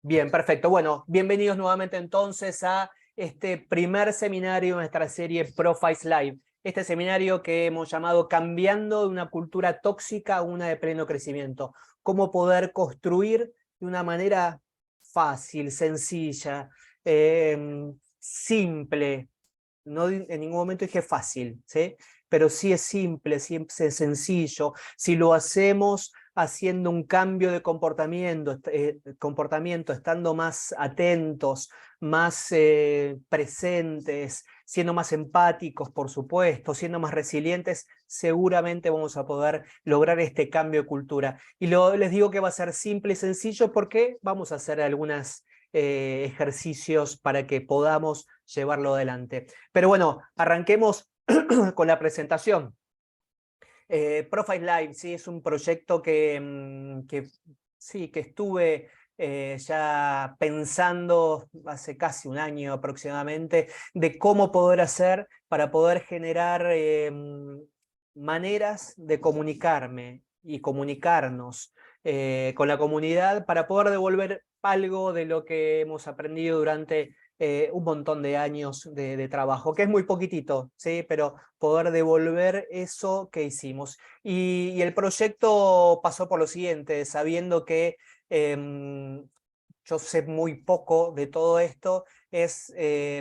Bien, perfecto. Bueno, bienvenidos nuevamente entonces a este primer seminario de nuestra serie Profiles Live. Este seminario que hemos llamado Cambiando de una cultura tóxica a una de pleno crecimiento. Cómo poder construir de una manera fácil, sencilla, simple. No en ningún momento dije fácil, ¿sí? Pero sí es simple, sí es sencillo. Si lo hacemos haciendo un cambio de comportamiento, estando más atentos, más presentes, siendo más empáticos, por supuesto, siendo más resilientes, seguramente vamos a poder lograr este cambio de cultura. Y les digo que va a ser simple y sencillo porque vamos a hacer algunos ejercicios para que podamos llevarlo adelante. Pero bueno, arranquemos con la presentación. Profile Live, sí, es un proyecto sí, que estuve ya pensando hace casi un año aproximadamente de cómo poder hacer para poder generar maneras de comunicarme y comunicarnos con la comunidad para poder devolver algo de lo que hemos aprendido durante un montón de años de trabajo, que es muy poquitito, ¿sí? Pero poder devolver eso que hicimos. Y el proyecto pasó por lo siguiente, sabiendo que yo sé muy poco de todo esto, es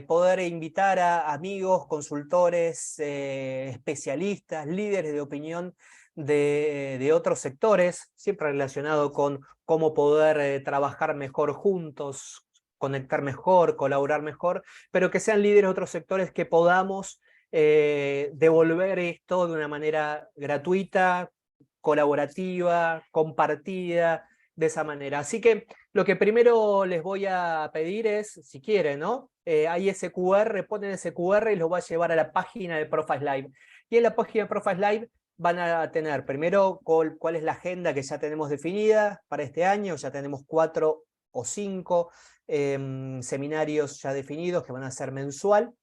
poder invitar a amigos, consultores, especialistas, líderes de opinión de otros sectores, siempre relacionado con cómo poder trabajar mejor juntos, conectar mejor, colaborar mejor, pero que sean líderes de otros sectores que podamos devolver esto de una manera gratuita, colaborativa, compartida, de esa manera. Así que lo que primero les voy a pedir es, si quieren, ¿no? Hay ese QR, ponen ese QR y los va a llevar a la página de Profiles Live. Y en la página de Profiles Live van a tener primero cuál es la agenda que ya tenemos definida para este año. Ya tenemos 4 o 5 seminarios ya definidos que van a ser mensual.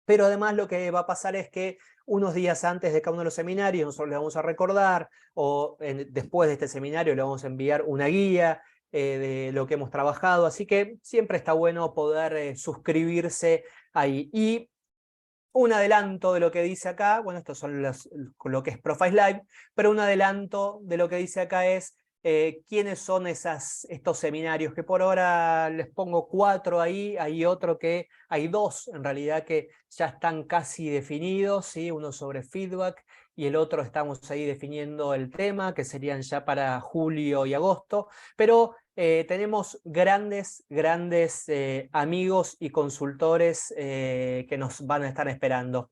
Pero además lo que va a pasar es que unos días antes de cada uno de los seminarios nosotros les vamos a recordar, o después de este seminario le vamos a enviar una guía de lo que hemos trabajado, así que siempre está bueno poder suscribirse ahí. Y un adelanto de lo que dice acá, bueno, estos son lo que es Profiles Live, pero un adelanto de lo que dice acá es quiénes son estos seminarios, que por ahora les pongo 4 ahí, hay 2 en realidad que ya están casi definidos, ¿sí? Uno sobre feedback y el otro estamos ahí definiendo el tema, que serían ya para julio y agosto, pero tenemos grandes amigos y consultores que nos van a estar esperando.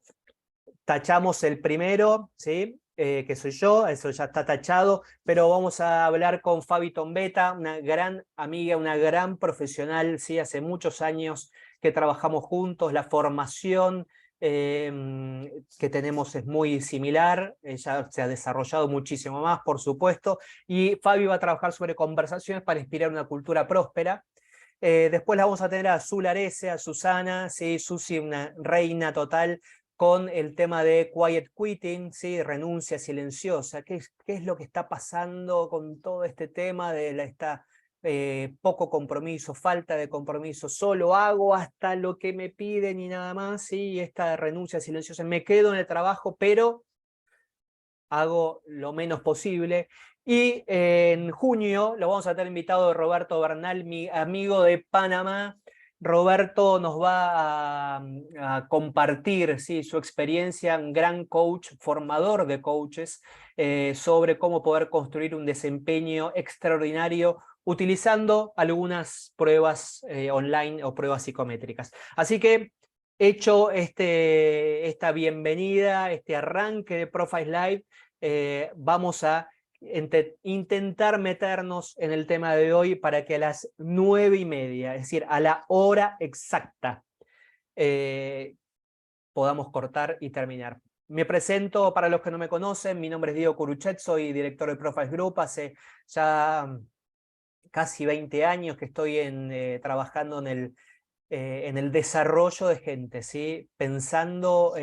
Tachamos el primero, ¿sí? Que soy yo, eso ya está tachado, pero vamos a hablar con Fabi Tombetta, una gran amiga, una gran profesional, ¿sí? Hace muchos años que trabajamos juntos, la formación que tenemos es muy similar, ella se ha desarrollado muchísimo más, por supuesto, y Fabi va a trabajar sobre conversaciones para inspirar una cultura próspera. Después la vamos a tener a Azul Arese, a Susana, ¿sí? Susi, una reina total, con el tema de quiet quitting, ¿sí? Renuncia silenciosa. ¿Qué es lo que está pasando con todo este tema de esta poco compromiso, falta de compromiso? Solo hago hasta lo que me piden y nada más, ¿sí? Y esta renuncia silenciosa. Me quedo en el trabajo, pero hago lo menos posible. Y en junio lo vamos a tener invitado Roberto Bernal, mi amigo de Panamá. Roberto nos va a compartir, ¿sí? Su experiencia, un gran coach, formador de coaches, sobre cómo poder construir un desempeño extraordinario utilizando algunas pruebas online o pruebas psicométricas. Así que hecho esta bienvenida, este arranque de Profiles Live, vamos a intentar meternos en el tema de hoy para que a las 9:30, es decir, a la hora exacta, podamos cortar y terminar. Me presento para los que no me conocen, mi nombre es Diego Curuchet, soy director de Profiles Group, hace ya casi 20 años que estoy trabajando en el desarrollo de gente, ¿sí? Pensando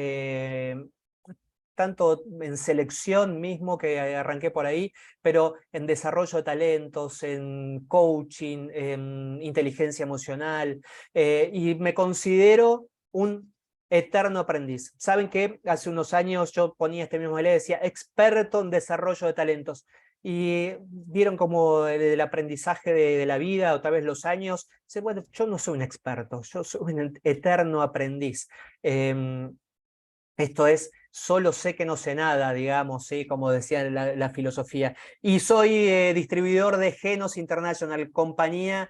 tanto en selección mismo, que arranqué por ahí, pero en desarrollo de talentos, en coaching, en inteligencia emocional, y me considero un eterno aprendiz. Saben que hace unos años yo ponía este mismo ley, decía experto en desarrollo de talentos. Y vieron como el aprendizaje de la vida, o tal vez los años. Dice, bueno, yo no soy un experto, yo soy un eterno aprendiz. Esto es, solo sé que no sé nada, digamos, ¿sí? Como decía la filosofía. Y soy distribuidor de Genos International, compañía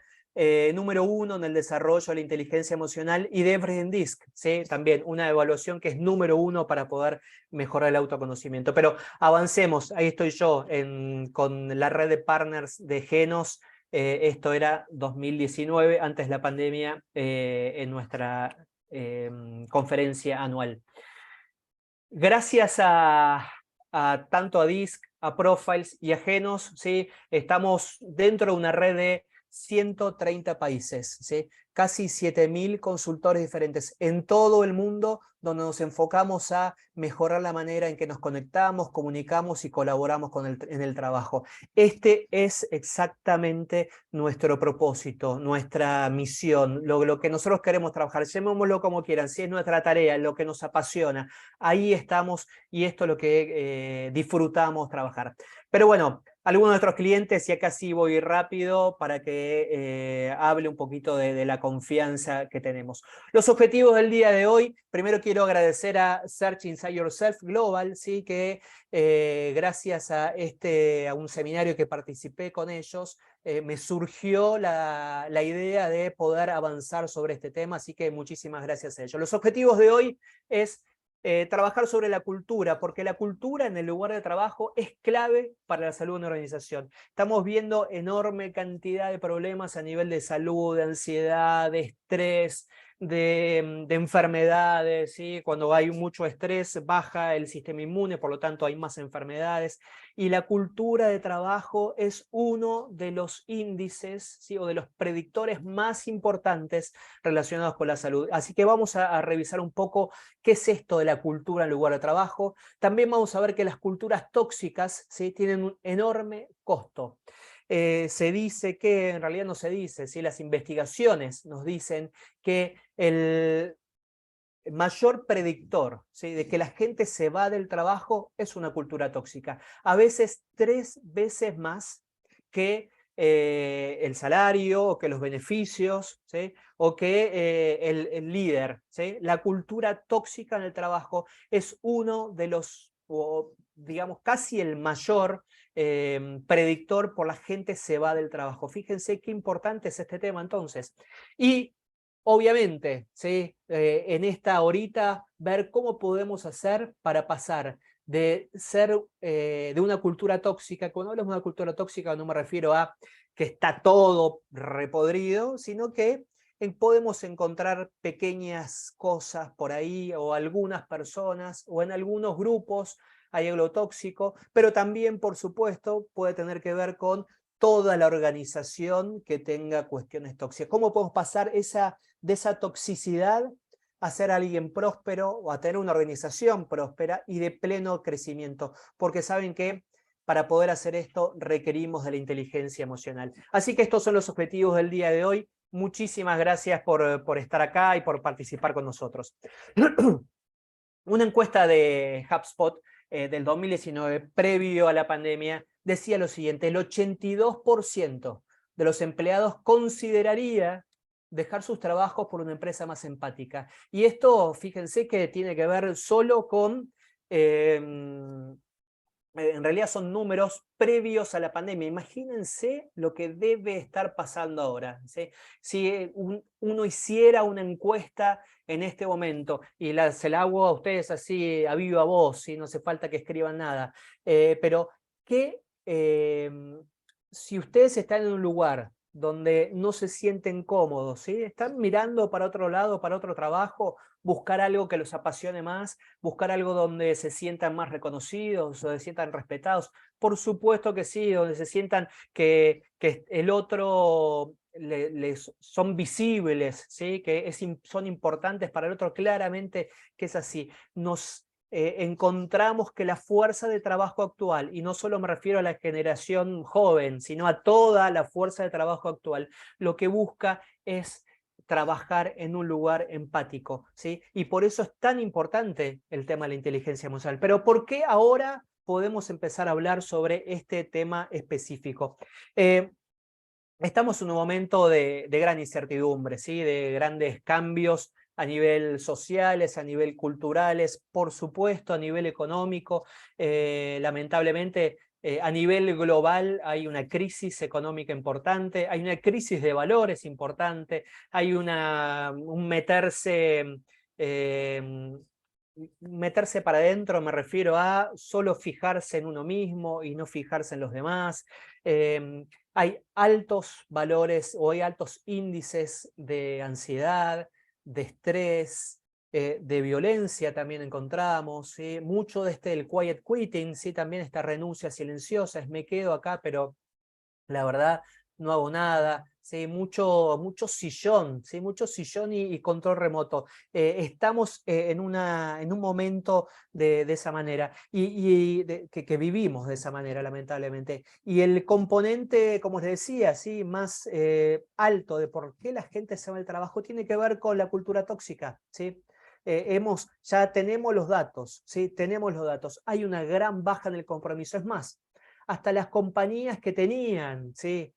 número 1 en el desarrollo de la inteligencia emocional, y de Everything Disc, ¿sí? También una evaluación que es número 1 para poder mejorar el autoconocimiento. Pero avancemos, ahí estoy yo con la red de partners de Genos. Esto era 2019, antes de la pandemia, en nuestra conferencia anual. Gracias tanto a DISC, a Profiles y a Genos, ¿sí? Estamos dentro de una red de 130 países, ¿sí? Casi 7.000 consultores diferentes en todo el mundo, donde nos enfocamos a mejorar la manera en que nos conectamos, comunicamos y colaboramos en el trabajo. Este es exactamente nuestro propósito, nuestra misión, lo que nosotros queremos trabajar. Llamémoslo como quieran, si es nuestra tarea, lo que nos apasiona. Ahí estamos, y esto es lo que disfrutamos trabajar. Pero bueno, algunos de nuestros clientes, y acá sí voy rápido para que hable un poquito de la confianza que tenemos. Los objetivos del día de hoy: primero quiero agradecer a Search Inside Yourself Global, ¿sí? Que gracias a un seminario que participé con ellos, me surgió la idea de poder avanzar sobre este tema, así que muchísimas gracias a ellos. Los objetivos de hoy es trabajar sobre la cultura, porque la cultura en el lugar de trabajo es clave para la salud de una organización. Estamos viendo enorme cantidad de problemas a nivel de salud, de ansiedad, de estrés, de enfermedades, ¿sí? Cuando hay mucho estrés baja el sistema inmune, por lo tanto hay más enfermedades. Y la cultura de trabajo es uno de los índices, ¿sí? O de los predictores más importantes relacionados con la salud. Así que vamos a revisar un poco qué es esto de la cultura en lugar de trabajo. También vamos a ver que las culturas tóxicas, ¿sí? Tienen un enorme costo. Se dice que, en realidad no se dice, ¿sí? Las investigaciones nos dicen que el mayor predictor, ¿sí? De que la gente se va del trabajo es una cultura tóxica. A veces 3 veces más que el salario, o que los beneficios, ¿sí? O que el líder, ¿sí? La cultura tóxica en el trabajo es uno de los, o digamos, casi el mayor predictor por la gente se va del trabajo. Fíjense qué importante es este tema entonces. Y obviamente, ¿sí? En esta horita, ver cómo podemos hacer para pasar de ser de una cultura tóxica. Cuando hablamos de una cultura tóxica no me refiero a que está todo repodrido, sino que podemos encontrar pequeñas cosas por ahí, o algunas personas, o en algunos grupos hay algo tóxico, pero también, por supuesto, puede tener que ver con toda la organización que tenga cuestiones tóxicas. ¿Cómo podemos pasar de esa toxicidad a ser alguien próspero, o a tener una organización próspera y de pleno crecimiento? Porque saben que para poder hacer esto requerimos de la inteligencia emocional. Así que estos son los objetivos del día de hoy. Muchísimas gracias por estar acá y por participar con nosotros. Una encuesta de HubSpot del 2019, previo a la pandemia, decía lo siguiente: el 82% de los empleados consideraría dejar sus trabajos por una empresa más empática. Y esto, fíjense que tiene que ver solo con en realidad son números previos a la pandemia. Imagínense lo que debe estar pasando ahora, ¿sí? Si uno hiciera una encuesta en este momento, y se la hago a ustedes así a viva voz, ¿sí? No hace falta que escriban nada, pero que si ustedes están en un lugar donde no se sienten cómodos, ¿sí? Están mirando para otro lado, para otro trabajo, buscar algo que los apasione más, buscar algo donde se sientan más reconocidos, donde se sientan respetados. Por supuesto que sí, donde se sientan que el otro les son visibles, ¿sí? Que son importantes para el otro. Claramente que es así. encontramos que la fuerza de trabajo actual, y no solo me refiero a la generación joven, sino a toda la fuerza de trabajo actual, lo que busca es trabajar en un lugar empático, ¿sí? Y por eso es tan importante el tema de la inteligencia emocional. Pero ¿por qué ahora podemos empezar a hablar sobre este tema específico? Estamos en un momento de gran incertidumbre, ¿sí? De grandes cambios a nivel sociales, a nivel culturales, por supuesto a nivel económico. Lamentablemente, a nivel global hay una crisis económica importante, hay una crisis de valores importante, hay un meterse para adentro, me refiero a solo fijarse en uno mismo y no fijarse en los demás. Hay altos valores o hay altos índices de ansiedad, de estrés, de violencia también encontramos, ¿sí? Mucho de el quiet quitting, ¿sí? También esta renuncia silenciosa, es me quedo acá, pero la verdad no hago nada, ¿sí? Mucho sillón, ¿sí? Mucho sillón y control remoto. Estamos en un momento de esa manera que vivimos de esa manera, lamentablemente. Y el componente, como les decía, ¿sí? Más alto de por qué la gente se va al trabajo tiene que ver con la cultura tóxica, ¿sí? Ya tenemos los datos, ¿sí? Tenemos los datos. Hay una gran baja en el compromiso. Es más, hasta las compañías que tenían, ¿sí?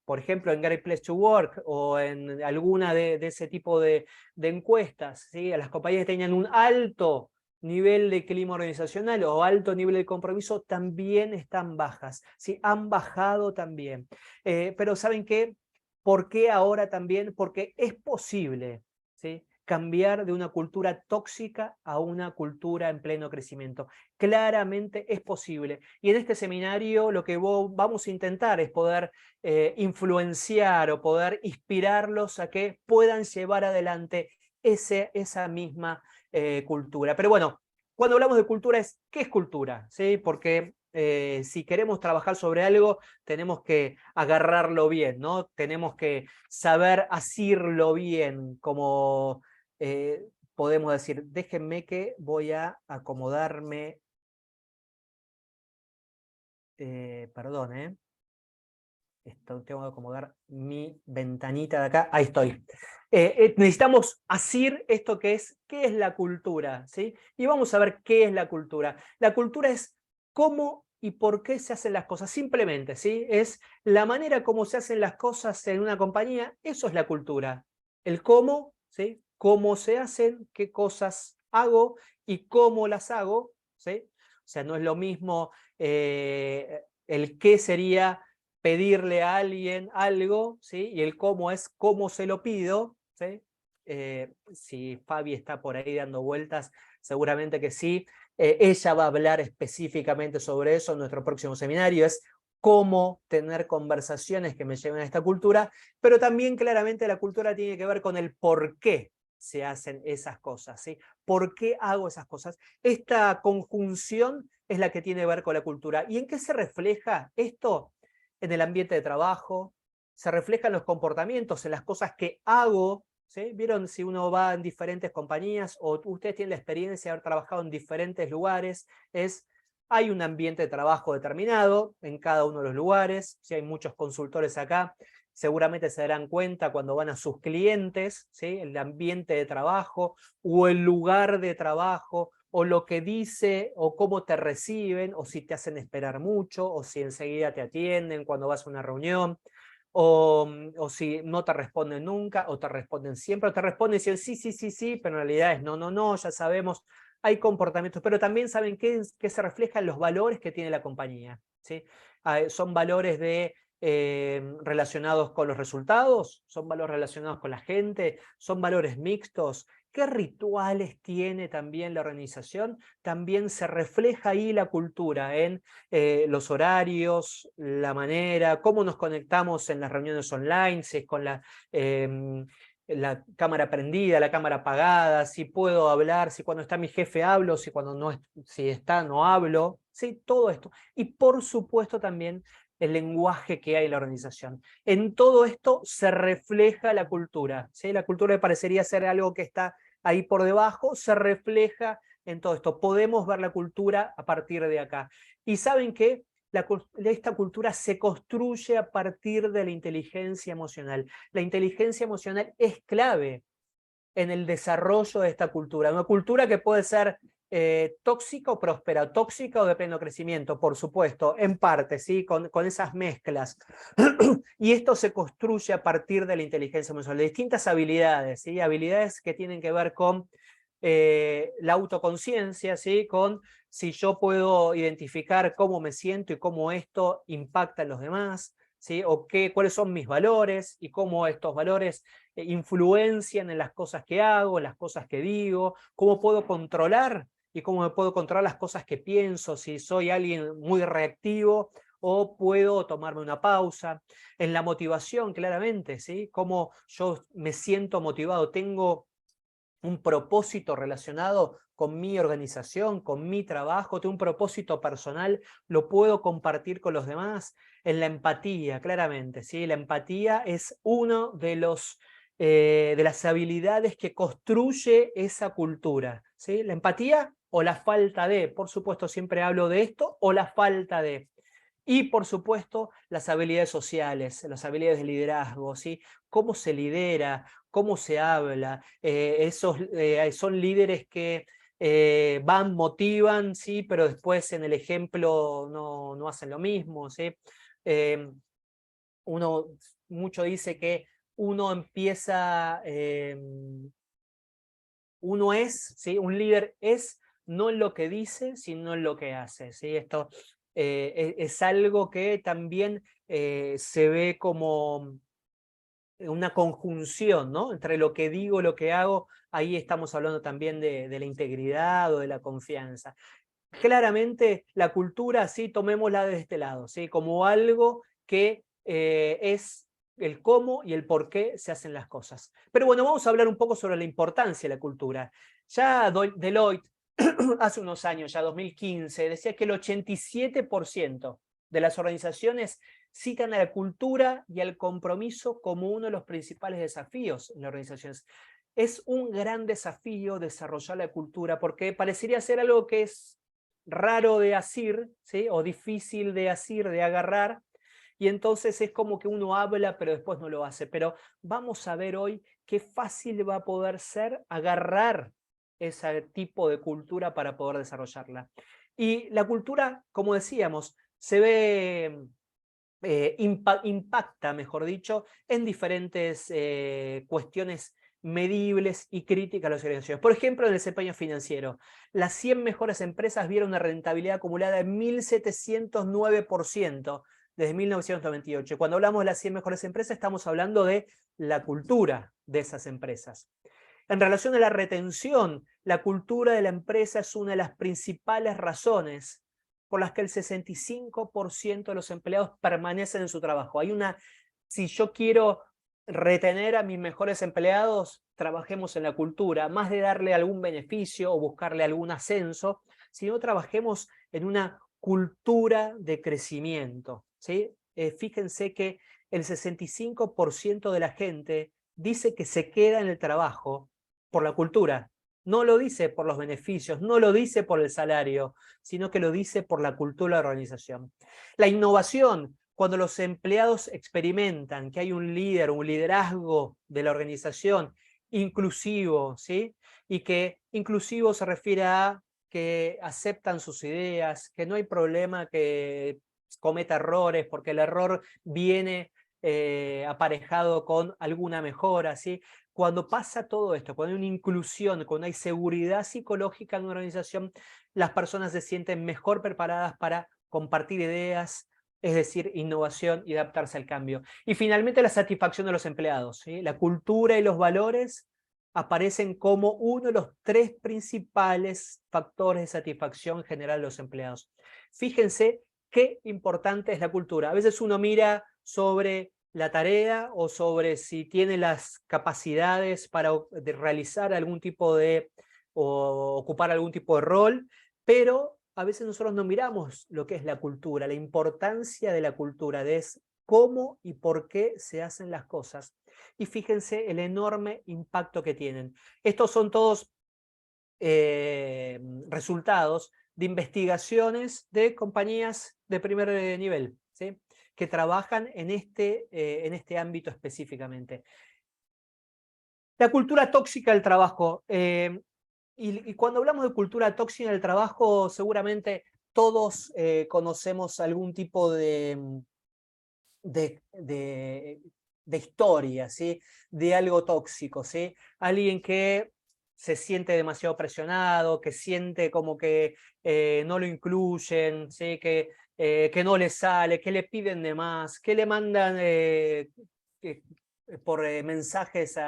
Por ejemplo, en Great Place to Work o en alguna de ese tipo de encuestas, ¿sí? A las compañías que tenían un alto nivel de clima organizacional o alto nivel de compromiso también están bajas, ¿sí? Han bajado también. Pero ¿saben qué? ¿Por qué ahora también? Porque es posible, ¿sí? Cambiar de una cultura tóxica a una cultura en pleno crecimiento. Claramente es posible. Y en este seminario lo que vamos a intentar es poder influenciar o poder inspirarlos a que puedan llevar adelante esa misma cultura. Pero bueno, cuando hablamos de cultura ¿qué es cultura? ¿Sí? Porque si queremos trabajar sobre algo, tenemos que agarrarlo bien, ¿no? Tenemos que saber asirlo bien, como podemos decir, déjenme que voy a acomodarme, perdón, esto, tengo que acomodar mi ventanita de acá, ahí estoy. Necesitamos asir esto que es, ¿qué es la cultura? ¿Sí? Y vamos a ver qué es la cultura. La cultura es cómo y por qué se hacen las cosas, simplemente, ¿sí? Es la manera como se hacen las cosas en una compañía, eso es la cultura. El cómo, ¿sí? Cómo se hacen, qué cosas hago y cómo las hago, ¿sí? O sea, no es lo mismo el qué sería pedirle a alguien algo, ¿sí? Y el cómo es cómo se lo pido, ¿sí? Si Fabi está por ahí dando vueltas, seguramente que sí. Ella va a hablar específicamente sobre eso en nuestro próximo seminario, es cómo tener conversaciones que me lleven a esta cultura, pero también claramente la cultura tiene que ver con el por qué se hacen esas cosas, ¿sí? ¿Por qué hago esas cosas? Esta conjunción es la que tiene que ver con la cultura. ¿Y en qué se refleja esto? En el ambiente de trabajo, se refleja en los comportamientos, en las cosas que hago, ¿sí? ¿Vieron si uno va en diferentes compañías o ustedes tienen la experiencia de haber trabajado en diferentes lugares? Hay un ambiente de trabajo determinado en cada uno de los lugares, si hay muchos consultores acá, seguramente se darán cuenta cuando van a sus clientes, ¿sí? El ambiente de trabajo o el lugar de trabajo, o lo que dice, o cómo te reciben, o si te hacen esperar mucho, o si enseguida te atienden cuando vas a una reunión, o si no te responden nunca, o te responden siempre, o te responden y dicen sí, sí, sí, sí, pero en realidad es no, no, no, ya sabemos, hay comportamientos, pero también saben que se reflejan los valores que tiene la compañía, ¿sí? Son valores relacionados con los resultados, son valores relacionados con la gente, son valores mixtos. ¿Qué rituales tiene también la organización? También se refleja ahí la cultura en los horarios, la manera, cómo nos conectamos en las reuniones online, si es con la cámara prendida, la cámara apagada, si puedo hablar, si cuando está mi jefe hablo, si cuando no, si está no hablo, sí, todo esto. Y por supuesto también el lenguaje que hay en la organización. En todo esto se refleja la cultura, ¿sí? La cultura parecería ser algo que está ahí por debajo, se refleja en todo esto. Podemos ver la cultura a partir de acá. Y ¿saben qué? Esta cultura se construye a partir de la inteligencia emocional. La inteligencia emocional es clave en el desarrollo de esta cultura. Una cultura que puede ser tóxica o próspera, tóxica o de pleno crecimiento, por supuesto, en parte, ¿sí? Con esas mezclas. Y esto se construye a partir de la inteligencia emocional, de distintas habilidades, ¿sí? Habilidades que tienen que ver con la autoconciencia, ¿sí? Con si yo puedo identificar cómo me siento y cómo esto impacta en los demás, ¿sí? O cuáles son mis valores y cómo estos valores influencian en las cosas que hago, en las cosas que digo, cómo puedo controlar y cómo me puedo controlar las cosas que pienso, si soy alguien muy reactivo o puedo tomarme una pausa. En la motivación, claramente, ¿sí? Cómo yo me siento motivado, tengo un propósito relacionado con mi organización, con mi trabajo, tengo un propósito personal, lo puedo compartir con los demás. En la empatía, claramente, ¿sí? La empatía es uno de las habilidades que construye esa cultura, ¿sí? La empatía o la falta de, por supuesto siempre hablo de esto, o la falta de. Y por supuesto, las habilidades sociales, las habilidades de liderazgo, ¿sí? Cómo se lidera, cómo se habla. Son líderes que van, motivan, ¿sí? Pero después en el ejemplo no hacen lo mismo, ¿sí? Eh, uno mucho dice que uno empieza, uno es, ¿sí? Un líder es no en lo que dice, sino en lo que hace, ¿sí? Esto es algo que también se ve como una conjunción, ¿no? Entre lo que digo y lo que hago. Ahí estamos hablando también de la integridad o de la confianza. Claramente la cultura, sí, tomémosla de este lado, ¿sí? Como algo que es el cómo y el por qué se hacen las cosas. Pero bueno, vamos a hablar un poco sobre la importancia de la cultura. Ya Deloitte, hace unos años, ya 2015, decía que el 87% de las organizaciones citan a la cultura y al compromiso como uno de los principales desafíos en las organizaciones. Es un gran desafío desarrollar la cultura porque parecería ser algo que es raro de asir, ¿sí? O difícil de asir, de agarrar, y entonces es como que uno habla pero después no lo hace. Pero vamos a ver hoy qué fácil va a poder ser agarrar ese tipo de cultura para poder desarrollarla. Y la cultura, como decíamos, se ve impacta, mejor dicho, en diferentes cuestiones medibles y críticas a las organizaciones. Por ejemplo, en el desempeño financiero, las 100 mejores empresas vieron una rentabilidad acumulada de 1.709% desde 1998. Cuando hablamos de las 100 mejores empresas, estamos hablando de la cultura de esas empresas. En relación a la retención, la cultura de la empresa es una de las principales razones por las que el 65% de los empleados permanecen en su trabajo. Si yo quiero retener a mis mejores empleados, trabajemos en la cultura, más de darle algún beneficio o buscarle algún ascenso, sino trabajemos en una cultura de crecimiento, ¿sí? Fíjense que el 65% de la gente dice que se queda en el trabajo por la cultura. No lo dice por los beneficios, no lo dice por el salario, sino que lo dice por la cultura de la organización. La innovación, cuando los empleados experimentan que hay un líder, un liderazgo de la organización inclusivo, ¿sí? Y que inclusivo se refiere a que aceptan sus ideas, que no hay problema que cometa errores, porque el error viene aparejado con alguna mejora, ¿sí? Cuando pasa todo esto, cuando hay una inclusión, cuando hay seguridad psicológica en una organización, las personas se sienten mejor preparadas para compartir ideas, es decir, innovación y adaptarse al cambio. Y finalmente la satisfacción de los empleados, ¿sí? La cultura y los valores aparecen como uno de los 3 principales factores de satisfacción general de los empleados. Fíjense qué importante es la cultura. A veces uno mira sobre la tarea o sobre si tiene las capacidades para realizar algún tipo o ocupar algún tipo de rol, pero a veces nosotros no miramos lo que es la cultura, la importancia de la cultura, de cómo y por qué se hacen las cosas. Y fíjense el enorme impacto que tienen. Estos son todos resultados de investigaciones de compañías de primer nivel, ¿sí? Que trabajan en este ámbito específicamente. La cultura tóxica del trabajo. Y cuando hablamos de cultura tóxica del trabajo, seguramente todos conocemos algún tipo de, de, de historia, ¿sí? De algo tóxico, ¿sí? Alguien que se siente demasiado presionado, que siente como que no lo incluyen, ¿sí? Que no le sale, que le piden de más, que le mandan por mensajes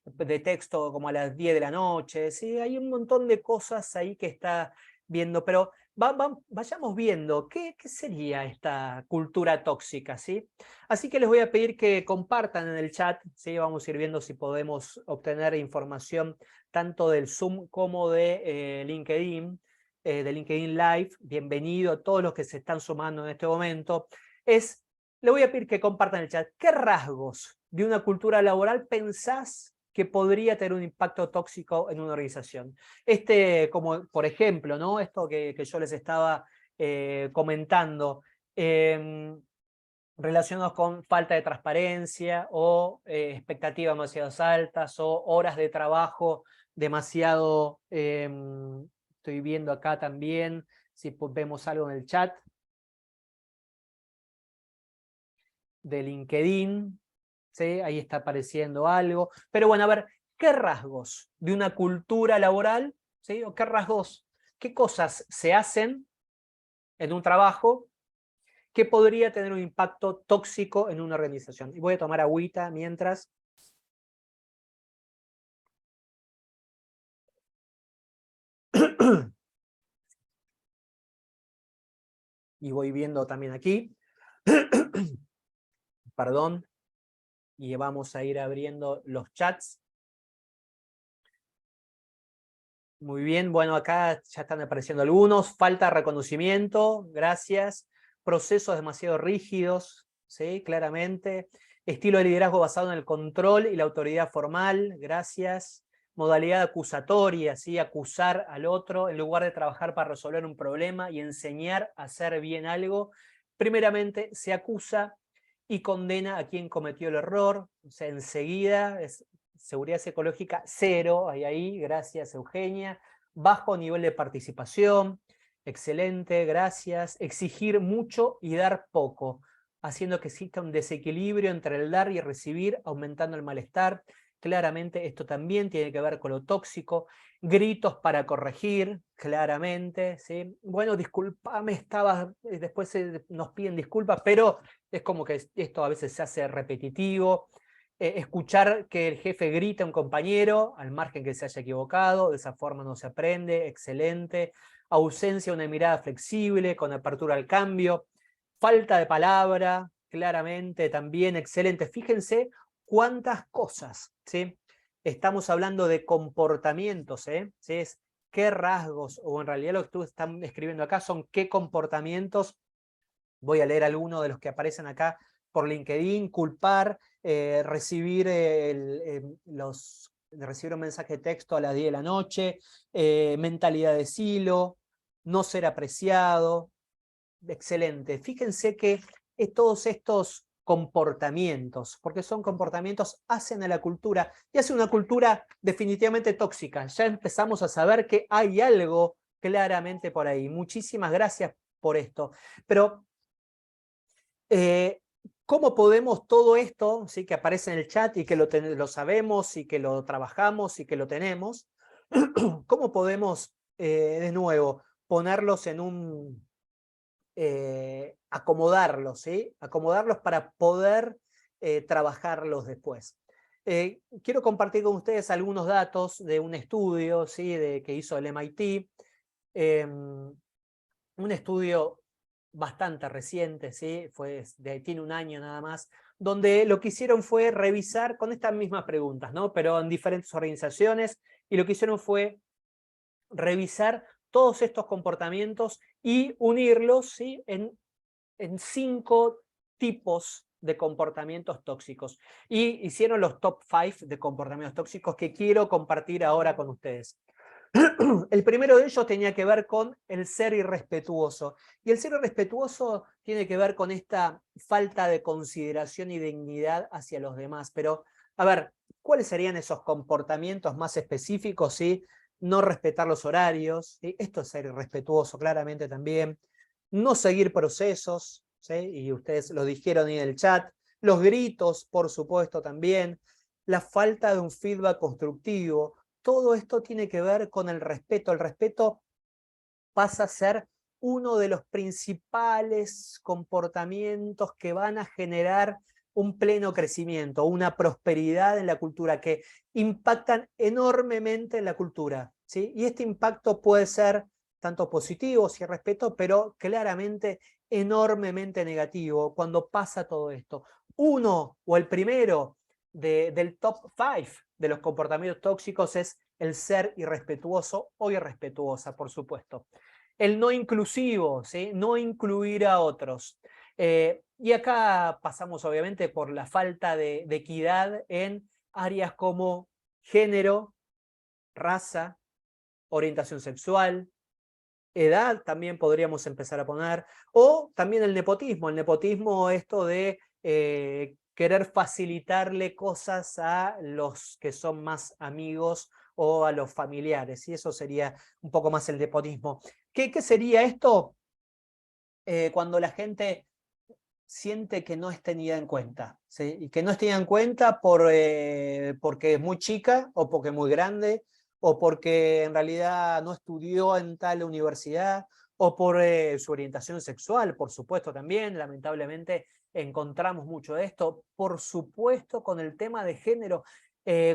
de texto como a las 10 de la noche, ¿sí? Hay un montón de cosas ahí que está viendo, pero vayamos viendo qué sería esta cultura tóxica, ¿sí? Así que les voy a pedir que compartan en el chat, ¿sí? Vamos a ir viendo si podemos obtener información tanto del Zoom como de LinkedIn Live. Bienvenido a todos los que se están sumando en este momento. Le voy a pedir que compartan en el chat. ¿Qué rasgos de una cultura laboral pensás que podría tener un impacto tóxico en una organización? Como por ejemplo, ¿no? Esto que yo les estaba comentando, relacionados con falta de transparencia o expectativas demasiado altas o horas de trabajo demasiado... estoy viendo acá también, si vemos algo en el chat de LinkedIn, ¿sí? Ahí está apareciendo algo. Pero bueno, a ver, ¿qué rasgos de una cultura laboral, ¿sí? O qué rasgos, qué cosas se hacen en un trabajo que podría tener un impacto tóxico en una organización? Y voy a tomar agüita mientras. Y voy viendo también aquí. Perdón. Y vamos a ir abriendo los chats. Muy bien, bueno, acá ya están apareciendo algunos. Falta de reconocimiento, gracias. Procesos demasiado rígidos, ¿sí? Claramente. Estilo de liderazgo basado en el control y la autoridad formal, gracias. Modalidad acusatoria, ¿sí? Acusar al otro en lugar de trabajar para resolver un problema y enseñar a hacer bien algo. Primeramente se acusa y condena a quien cometió el error, o sea, enseguida seguridad psicológica cero, ahí, gracias Eugenia. Bajo nivel de participación, excelente, gracias. Exigir mucho y dar poco, haciendo que exista un desequilibrio entre el dar y el recibir, aumentando el malestar. Claramente esto también tiene que ver con lo tóxico. Gritos para corregir, claramente, ¿sí? Bueno, discúlpame, después nos piden disculpas, pero es como que esto a veces se hace repetitivo. Escuchar que el jefe grita a un compañero, al margen que se haya equivocado, de esa forma no se aprende, excelente. Ausencia de una mirada flexible, con apertura al cambio. Falta de palabra, claramente también, excelente. Fíjense cuántas cosas, ¿sí? Estamos hablando de comportamientos, ¿sí? Es qué rasgos, o en realidad lo que tú estás escribiendo acá son qué comportamientos. Voy a leer algunos de los que aparecen acá por LinkedIn. Culpar, recibir recibir un mensaje de texto a las 10 de la noche, mentalidad de silo, no ser apreciado. Excelente. Fíjense que todos estos comportamientos, porque son comportamientos, hacen a la cultura y hace una cultura definitivamente tóxica. Ya empezamos a saber que hay algo claramente por ahí. Muchísimas gracias por esto. Pero ¿cómo podemos todo esto, ¿sí? Que aparece en el chat y que lo sabemos y que lo trabajamos y que lo tenemos, cómo podemos, de nuevo, ponerlos en acomodarlos, ¿sí? Acomodarlos para poder trabajarlos después? Quiero compartir con ustedes algunos datos de un estudio, ¿sí? Que hizo el MIT, un estudio bastante reciente, ¿sí? Tiene un año nada más, donde lo que hicieron fue revisar con estas mismas preguntas, ¿no? Pero en diferentes organizaciones, y lo que hicieron fue revisar todos estos comportamientos y unirlos, ¿sí? En 5 tipos de comportamientos tóxicos. Y hicieron los top 5 de comportamientos tóxicos que quiero compartir ahora con ustedes. El primero de ellos tenía que ver con el ser irrespetuoso. Y el ser irrespetuoso tiene que ver con esta falta de consideración y dignidad hacia los demás. Pero, a ver, ¿cuáles serían esos comportamientos más específicos? ¿Sí? No respetar los horarios, ¿sí? Esto es ser irrespetuoso claramente también. No seguir procesos, ¿sí? Y ustedes lo dijeron en el chat. Los gritos, por supuesto, también. La falta de un feedback constructivo. Todo esto tiene que ver con el respeto. El respeto pasa a ser uno de los principales comportamientos que van a generar un pleno crecimiento, una prosperidad en la cultura, que impactan enormemente en la cultura, ¿sí? Y este impacto puede ser tanto positivo, si respeto, pero claramente enormemente negativo cuando pasa todo esto. Uno o el primero del top 5 de los comportamientos tóxicos es el ser irrespetuoso o irrespetuosa, por supuesto. El no inclusivo, ¿sí? No incluir a otros. Y acá pasamos obviamente por la falta de equidad en áreas como género, raza, orientación sexual, edad también podríamos empezar a poner, o también el nepotismo, esto de querer facilitarle cosas a los que son más amigos o a los familiares, y eso sería un poco más el nepotismo. ¿Qué sería esto? Cuando la gente siente que no es tenida en cuenta, ¿sí? Y que no es tenida en cuenta porque es muy chica o porque es muy grande o porque en realidad no estudió en tal universidad o por su orientación sexual, por supuesto también, lamentablemente encontramos mucho de esto, por supuesto con el tema de género,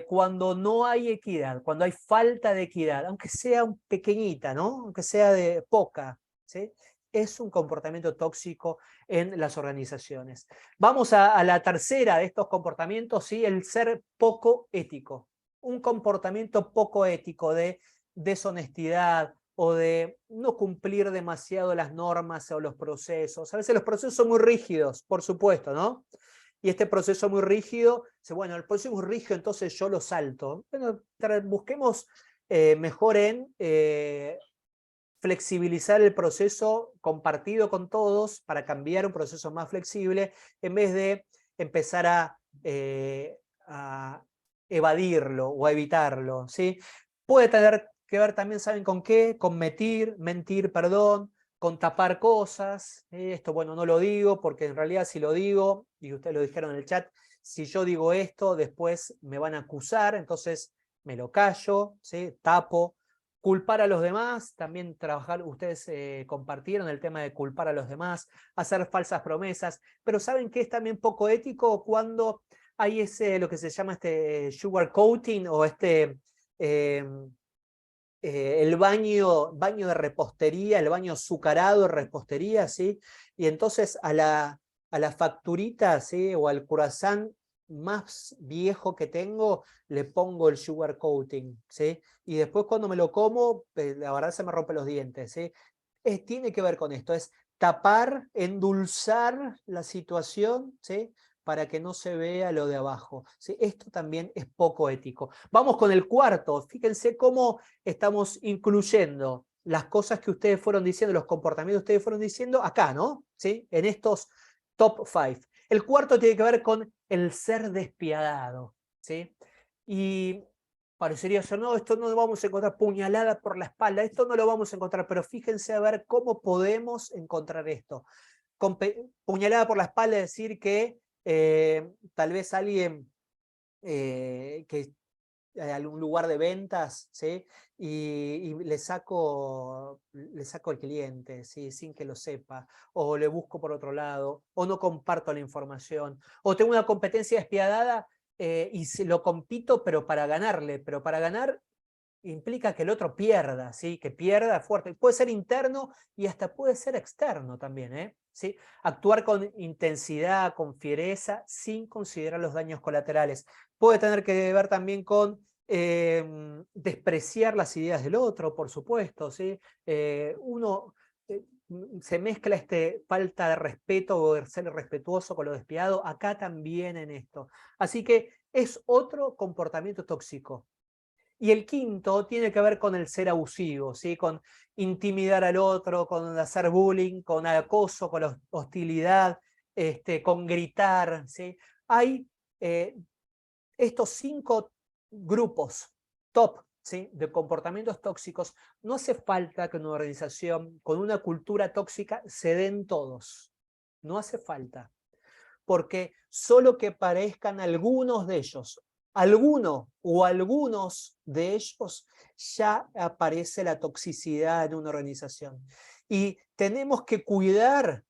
cuando no hay equidad, cuando hay falta de equidad, aunque sea pequeñita, ¿no? Aunque sea de poca, ¿sí? Es un comportamiento tóxico en las organizaciones. Vamos a la tercera de estos comportamientos, ¿sí? El ser poco ético. Un comportamiento poco ético de deshonestidad o de no cumplir demasiado las normas o los procesos. A veces los procesos son muy rígidos, por supuesto, ¿no? Y este proceso muy rígido, dice, bueno, el proceso es muy rígido, entonces yo lo salto. Bueno, busquemos mejor en flexibilizar el proceso compartido con todos para cambiar un proceso más flexible en vez de empezar a evadirlo o a evitarlo, ¿sí? Puede tener que ver también, ¿saben con qué? Con mentir, perdón, con tapar cosas. Esto, bueno, no lo digo porque en realidad si lo digo, y ustedes lo dijeron en el chat, si yo digo esto, después me van a acusar, entonces me lo callo, ¿sí? Tapo. Culpar a los demás, también trabajar, ustedes compartieron el tema de culpar a los demás, hacer falsas promesas, pero ¿saben qué es también poco ético? Cuando hay lo que se llama este sugar coating o eh, el baño de repostería, el baño azucarado de repostería, ¿sí? Y entonces a la facturita, ¿sí? O al croissant más viejo que tengo, le pongo el sugar coating, ¿sí? Y después cuando me lo como, la verdad se me rompen los dientes, ¿sí? Tiene que ver con esto, es tapar, endulzar la situación, ¿sí? Para que no se vea lo de abajo, ¿sí? Esto también es poco ético. Vamos con el cuarto, fíjense cómo estamos incluyendo las cosas que ustedes fueron diciendo, los comportamientos que ustedes fueron diciendo acá, ¿no? ¿Sí? En estos top 5. El cuarto tiene que ver con el ser despiadado, ¿sí? Y parecería ser, no, esto no lo vamos a encontrar, puñalada por la espalda, esto no lo vamos a encontrar, pero fíjense a ver cómo podemos encontrar esto. Puñalada por la espalda es decir que tal vez alguien que algún lugar de ventas, ¿sí? Y le saco el cliente, ¿sí? Sin que lo sepa, o le busco por otro lado, o no comparto la información, o tengo una competencia despiadada y lo compito, pero para ganarle, pero para ganar implica que el otro pierda, ¿sí? Que pierda fuerte. Puede ser interno y hasta puede ser externo también, ¿sí? Actuar con intensidad, con fiereza, sin considerar los daños colaterales. Puede tener que ver también con despreciar las ideas del otro, por supuesto, ¿sí? Uno se mezcla falta de respeto o de ser respetuoso con lo despiadado, acá también en esto. Así que es otro comportamiento tóxico. Y el quinto tiene que ver con el ser abusivo, ¿sí? Con intimidar al otro, con hacer bullying, con acoso, con hostilidad, con gritar, ¿sí? Hay estos 5 grupos top, ¿sí?, de comportamientos tóxicos. No hace falta que una organización con una cultura tóxica se den todos. No hace falta. Porque solo que parezcan algunos de ellos, alguno o algunos de ellos, ya aparece la toxicidad en una organización. Y tenemos que cuidar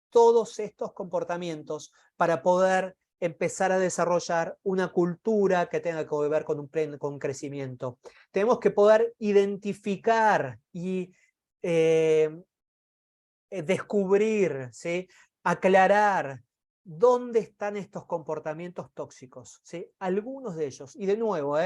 todos estos comportamientos para poder empezar a desarrollar una cultura que tenga que ver con crecimiento. Tenemos que poder identificar y descubrir, ¿sí?, aclarar dónde están estos comportamientos tóxicos, ¿sí? Algunos de ellos. Y de nuevo,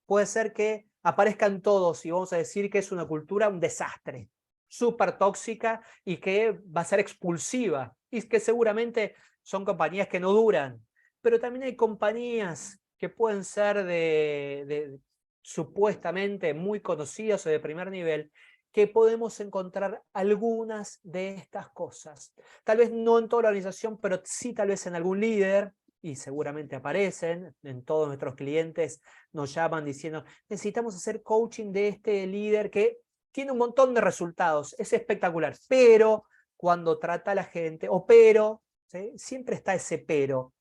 puede ser que aparezcan todos y vamos a decir que es una cultura un desastre, súper tóxica y que va a ser expulsiva. Y que seguramente son compañías que no duran. Pero también hay compañías que pueden ser supuestamente muy conocidas o de primer nivel, que podemos encontrar algunas de estas cosas. Tal vez no en toda la organización, pero sí tal vez en algún líder, y seguramente aparecen, en todos nuestros clientes nos llaman diciendo, necesitamos hacer coaching de este líder que tiene un montón de resultados, es espectacular, pero cuando trata a la gente, o pero, ¿sí?, siempre está ese pero,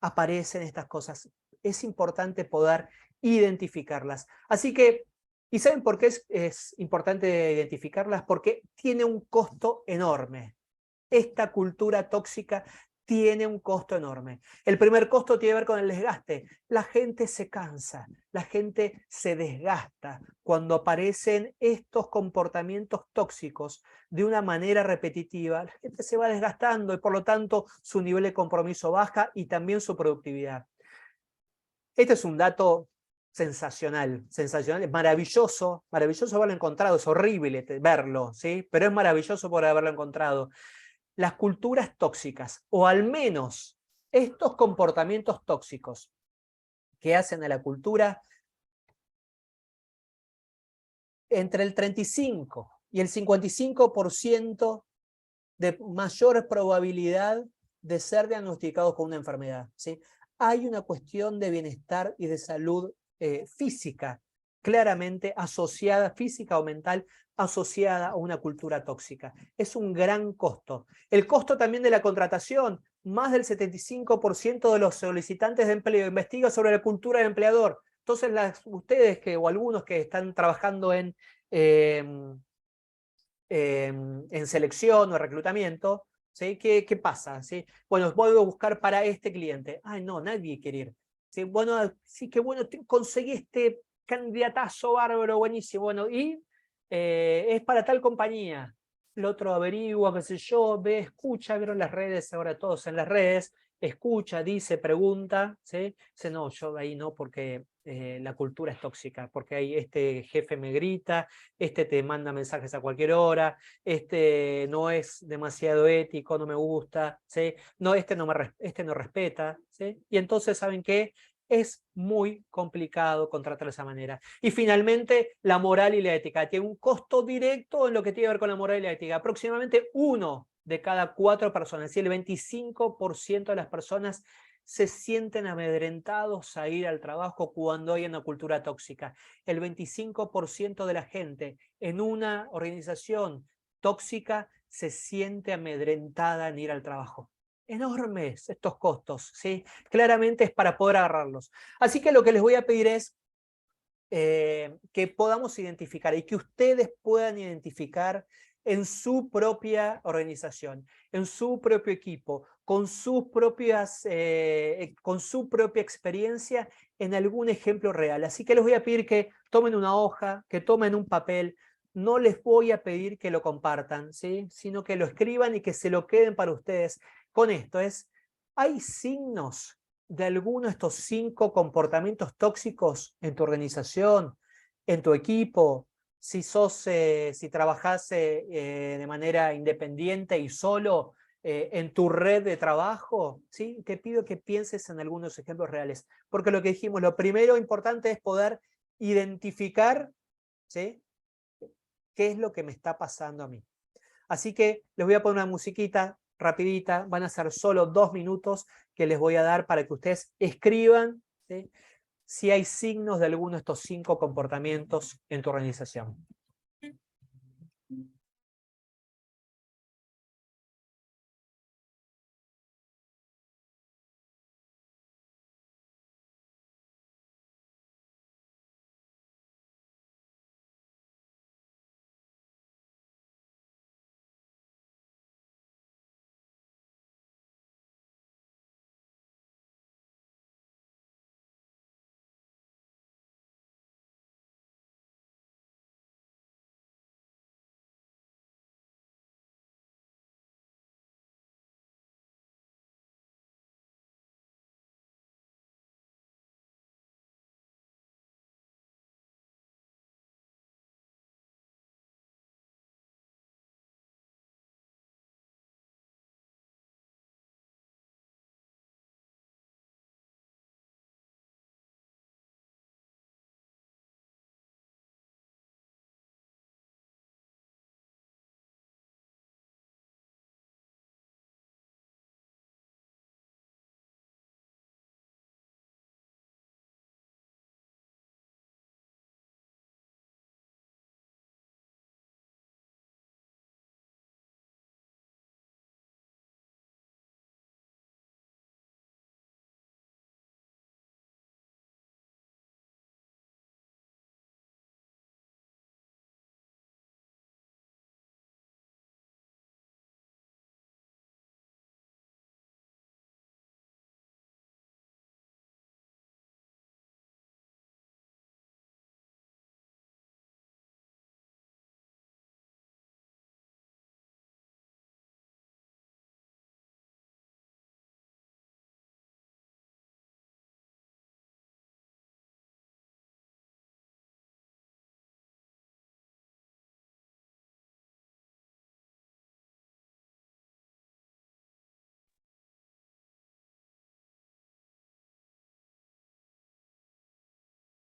aparecen estas cosas. Es importante poder identificarlas. Así que, ¿y saben por qué es importante identificarlas? Porque tiene un costo enorme. Esta cultura tóxica tiene un costo enorme. El primer costo tiene que ver con el desgaste. La gente se cansa, la gente se desgasta cuando aparecen estos comportamientos tóxicos de una manera repetitiva. La gente se va desgastando y por lo tanto su nivel de compromiso baja y también su productividad. Este es un dato sensacional, sensacional, es maravilloso, maravilloso haberlo encontrado, es horrible verlo, ¿sí?, pero es maravilloso por haberlo encontrado. Las culturas tóxicas, o al menos estos comportamientos tóxicos que hacen a la cultura, entre el 35 y el 55% de mayor probabilidad de ser diagnosticados con una enfermedad, ¿sí? Hay una cuestión de bienestar y de salud física, claramente asociada, física o mental, asociada a una cultura tóxica. Es un gran costo. El costo también de la contratación. Más del 75% de los solicitantes de empleo investiga sobre la cultura del empleador. Entonces, ustedes o algunos que están trabajando eh, en selección o reclutamiento, ¿sí? ¿Qué pasa? ¿Sí? Bueno, voy a buscar para este cliente. Ay, no, nadie quiere ir. ¿Sí? Bueno, sí, que bueno, conseguí este candidatazo bárbaro, buenísimo. Bueno, y es para tal compañía. El otro averigua, qué sé yo, ve, escucha, vieron las redes, ahora todos en las redes, escucha, dice, pregunta, ¿sí? Dice, no, yo ahí no, porque la cultura es tóxica, porque ahí este jefe me grita, este te manda mensajes a cualquier hora, este no es demasiado ético, no me gusta, ¿sí? No, este no respeta, ¿sí? Y entonces, ¿saben qué? Es muy complicado contratar de esa manera. Y finalmente, la moral y la ética. Tiene un costo directo en lo que tiene que ver con la moral y la ética. Aproximadamente 1 de cada 4 personas, es decir, el 25% de las personas se sienten amedrentados a ir al trabajo cuando hay una cultura tóxica. El 25% de la gente en una organización tóxica se siente amedrentada en ir al trabajo. Enormes estos costos, ¿sí? Claramente es para poder agarrarlos. Así que lo que les voy a pedir es que podamos identificar y que ustedes puedan identificar en su propia organización, en su propio equipo, con sus propias, con su propia experiencia en algún ejemplo real. Así que les voy a pedir que tomen una hoja, que tomen un papel. No les voy a pedir que lo compartan, ¿sí?, sino que lo escriban y que se lo queden para ustedes. Con esto hay signos de alguno de estos 5 comportamientos tóxicos en tu organización, en tu equipo, si trabajás de manera independiente y solo en tu red de trabajo, ¿sí? Te pido que pienses en algunos ejemplos reales, porque lo que dijimos, lo primero importante es poder identificar, ¿sí?, qué es lo que me está pasando a mí. Así que les voy a poner una musiquita rapidita, van a ser solo 2 minutos que les voy a dar para que ustedes escriban, ¿sí?, si hay signos de alguno de estos 5 comportamientos en tu organización.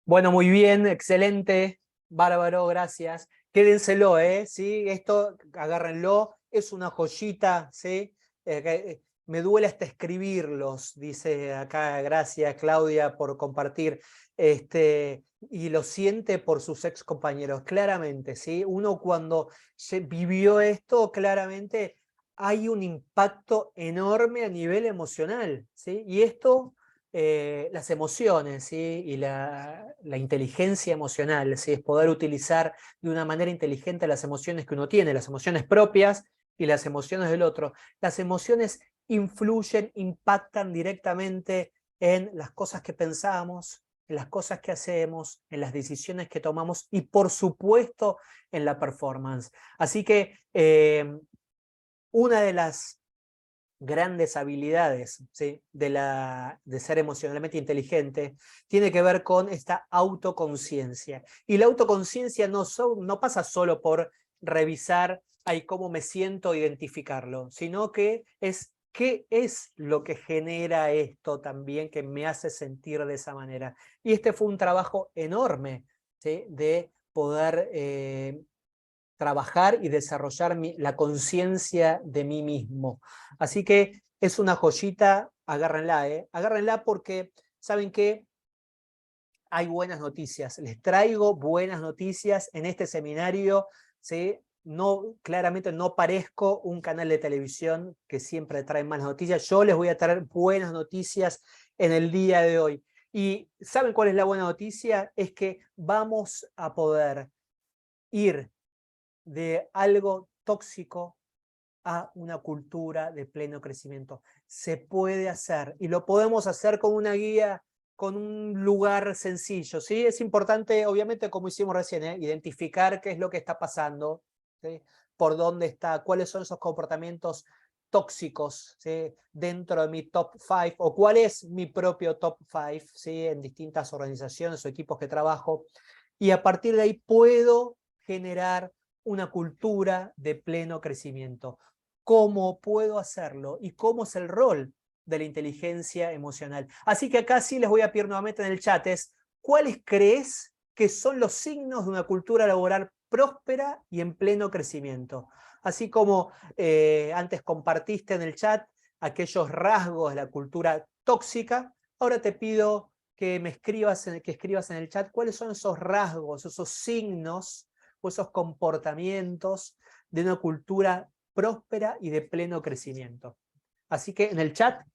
Bueno, muy bien, excelente, bárbaro, gracias. Quédenselo, ¿sí? Esto, agárrenlo, es una joyita, ¿sí? Me duele hasta escribirlos, dice acá, gracias Claudia por compartir, y lo siente por sus ex compañeros, claramente, ¿sí? Uno cuando se vivió esto, claramente hay un impacto enorme a nivel emocional, ¿sí? Y esto las emociones, ¿sí?, y la inteligencia emocional, ¿sí?, es poder utilizar de una manera inteligente las emociones que uno tiene, las emociones propias y las emociones del otro. Las emociones influyen, impactan directamente en las cosas que pensamos, en las cosas que hacemos, en las decisiones que tomamos y por supuesto en la performance. Así que una de las grandes habilidades, ¿sí?, de ser emocionalmente inteligente, tiene que ver con esta autoconciencia. Y la autoconciencia no pasa solo por revisar ahí cómo me siento, identificarlo, sino que es qué es lo que genera esto también que me hace sentir de esa manera. Y este fue un trabajo enorme, ¿sí?, de poder trabajar y desarrollar la conciencia de mí mismo. Así que es una joyita, agárrenla, agárrenla porque, ¿saben qué? Hay buenas noticias, les traigo buenas noticias en este seminario, ¿sí? No, claramente no parezco un canal de televisión que siempre trae malas noticias, yo les voy a traer buenas noticias en el día de hoy. Y ¿saben cuál es la buena noticia? Es que vamos a poder ir de algo tóxico a una cultura de pleno crecimiento. Se puede hacer y lo podemos hacer con una guía, con un lugar sencillo, ¿sí? Es importante, obviamente, como hicimos recién, identificar qué es lo que está pasando, ¿sí?, por dónde está, cuáles son esos comportamientos tóxicos, ¿sí?, dentro de mi top 5 o cuál es mi propio top 5, ¿sí?, en distintas organizaciones o equipos que trabajo. Y a partir de ahí puedo generar una cultura de pleno crecimiento. ¿Cómo puedo hacerlo? ¿Y cómo es el rol de la inteligencia emocional? Así que acá sí les voy a pedir nuevamente en el chat, ¿cuáles crees que son los signos de una cultura laboral próspera y en pleno crecimiento. Así como antes compartiste en el chat aquellos rasgos de la cultura tóxica, ahora te pido que escribas en el chat cuáles son esos rasgos, esos signos o esos comportamientos de una cultura próspera y de pleno crecimiento. Así que en el chat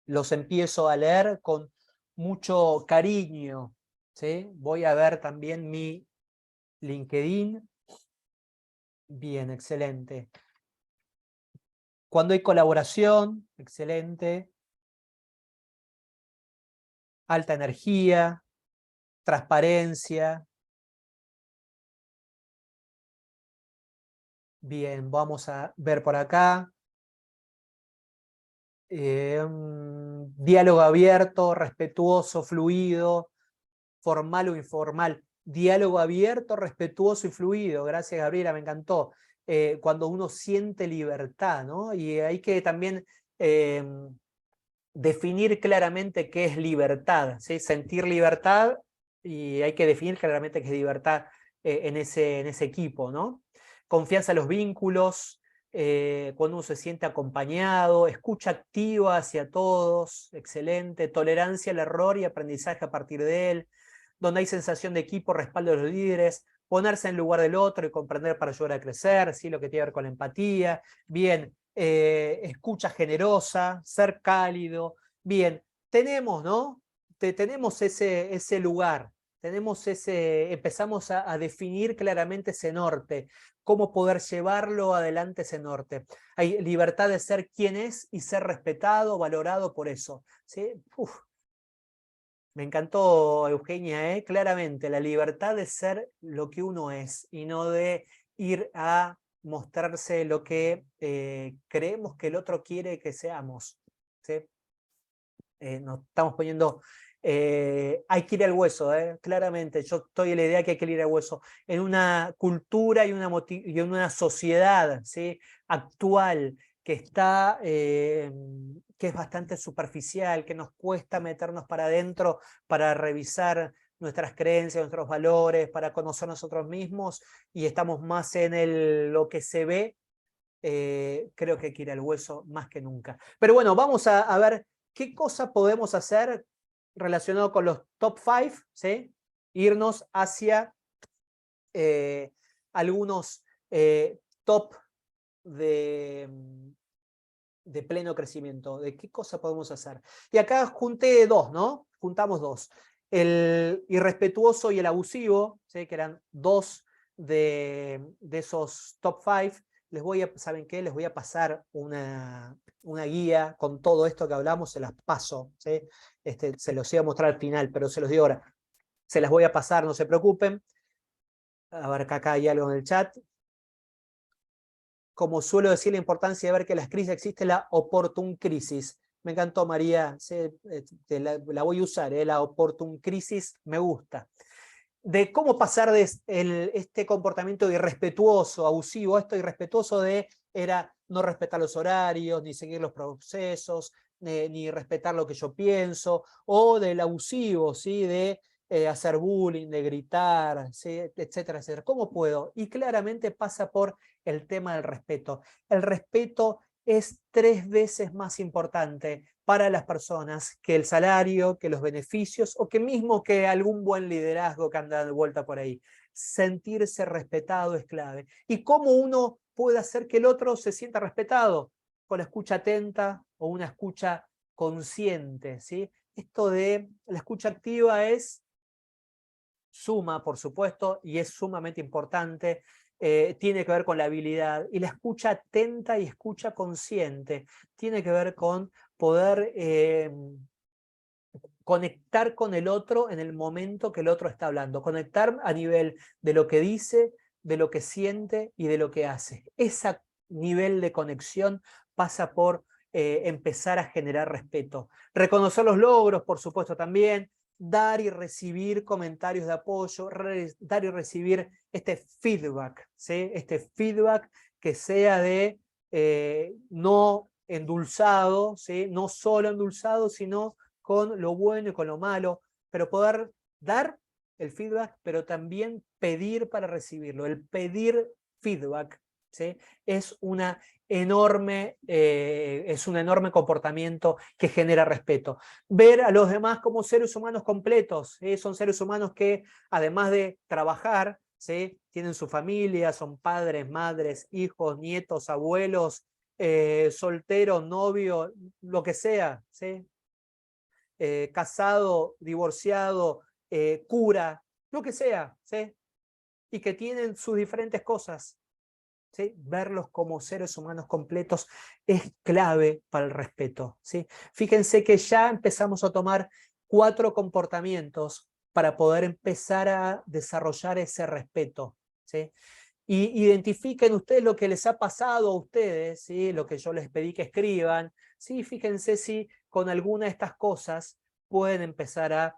los empiezo a leer con mucho cariño, ¿sí? Voy a ver también mi LinkedIn. Bien, excelente. Cuando hay colaboración, excelente. Alta energía, transparencia. Bien, vamos a ver por acá. Diálogo abierto, respetuoso, fluido, formal o informal. Diálogo abierto, respetuoso y fluido. Gracias, Gabriela, me encantó. Cuando uno siente libertad, ¿no? Y hay que también definir claramente qué es libertad, ¿sí? Sentir libertad, y hay que definir claramente qué es libertad en ese equipo, ¿no? Confianza en los vínculos, cuando uno se siente acompañado, escucha activa hacia todos, excelente, tolerancia al error y aprendizaje a partir de él, donde hay sensación de equipo, respaldo de los líderes, ponerse en lugar del otro y comprender para ayudar a crecer, ¿sí? Lo que tiene que ver con la empatía. Bien, escucha generosa, ser cálido. Bien, tenemos, ¿no? Tenemos ese lugar, empezamos a definir claramente ese norte, cómo poder llevarlo adelante ese norte. Hay libertad de ser quien es y ser respetado, valorado por eso, ¿sí? Uf, me encantó, Eugenia, ¿eh? Claramente, la libertad de ser lo que uno es y no de ir a mostrarse lo que creemos que el otro quiere que seamos, ¿sí? Nos estamos poniendo... hay que ir al hueso, claramente. Yo estoy en la idea que hay que ir al hueso. En una cultura y en una sociedad, ¿sí? Actual que está... que es bastante superficial, que nos cuesta meternos para adentro para revisar nuestras creencias, nuestros valores, para conocer nosotros mismos, y estamos más en lo que se ve. Creo que hay que ir al hueso más que nunca. Pero bueno, vamos a ver qué cosa podemos hacer relacionado con los top 5, ¿sí? Irnos hacia algunos top de pleno crecimiento. ¿De qué cosa podemos hacer? Y acá junté dos, ¿no? Juntamos dos. El irrespetuoso y el abusivo, ¿sí? Que eran dos de esos top 5. ¿Saben qué? Les voy a pasar una guía con todo esto que hablamos, se las paso, ¿sí? Se los iba a mostrar al final, pero se los digo ahora. Se las voy a pasar, no se preocupen. A ver, acá hay algo en el chat. Como suelo decir, la importancia de ver que las crisis existe la oportun crisis. Me encantó, María, la voy a usar, la oportun crisis, me gusta. De cómo pasar de este comportamiento irrespetuoso, abusivo, esto irrespetuoso era no respetar los horarios, ni seguir los procesos, ni respetar lo que yo pienso, o del abusivo, ¿sí? De hacer bullying, de gritar, ¿sí? Etcétera, etcétera. ¿Cómo puedo? Y claramente pasa por el tema del respeto. El respeto es 3 veces más importante para las personas que el salario, que los beneficios o que mismo que algún buen liderazgo que anda de vuelta por ahí. Sentirse respetado es clave. ¿Y cómo uno puede hacer que el otro se sienta respetado? Con la escucha atenta o una escucha consciente, ¿sí? Esto de la escucha activa es suma, por supuesto, y es sumamente importante. Tiene que ver con la habilidad, y la escucha atenta y escucha consciente tiene que ver con poder conectar con el otro en el momento que el otro está hablando, conectar a nivel de lo que dice, de lo que siente y de lo que hace. Ese nivel de conexión pasa por empezar a generar respeto. Reconocer los logros, por supuesto, también. Dar y recibir comentarios de apoyo, dar y recibir este feedback, ¿sí? Este feedback que sea de no endulzado, ¿sí? No solo endulzado, sino con lo bueno y con lo malo, pero poder dar el feedback, pero también pedir para recibirlo. El pedir feedback, ¿sí? Es un enorme comportamiento que genera respeto. Ver a los demás como seres humanos completos, ¿sí? Son seres humanos que, además de trabajar, ¿sí? Tienen su familia, son padres, madres, hijos, nietos, abuelos, soltero, novio, lo que sea, ¿sí? Casado, divorciado, cura, lo que sea, ¿sí? Y que tienen sus diferentes cosas, ¿sí? Verlos como seres humanos completos es clave para el respeto, ¿sí? Fíjense que ya empezamos a tomar 4 comportamientos para poder empezar a desarrollar ese respeto, ¿sí? Y identifiquen ustedes lo que les ha pasado a ustedes, ¿sí? Lo que yo les pedí que escriban, ¿sí? Fíjense si con alguna de estas cosas pueden empezar a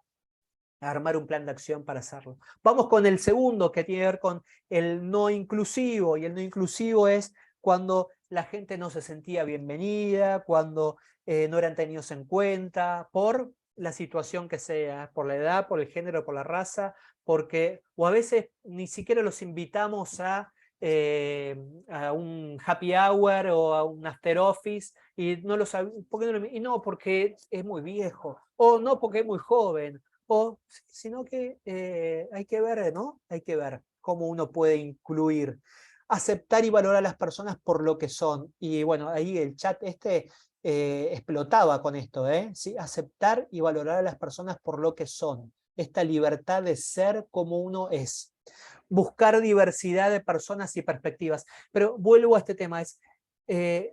armar un plan de acción para hacerlo. Vamos con el segundo, que tiene que ver con el no inclusivo, y el no inclusivo es cuando la gente no se sentía bienvenida, cuando no eran tenidos en cuenta por la situación que sea, por la edad, por el género, por la raza, porque, o a veces ni siquiera los invitamos a un happy hour o a un after office y no lo ¿por qué no y no, porque es muy viejo, o no, porque es muy joven, o sino que hay que ver, ¿no? Hay que ver cómo uno puede incluir, aceptar y valorar a las personas por lo que son. Y bueno, ahí el chat explotaba con esto, ¿eh? ¿Sí? Aceptar y valorar a las personas por lo que son. Esta libertad de ser como uno es. Buscar diversidad de personas y perspectivas. Pero vuelvo a este tema, es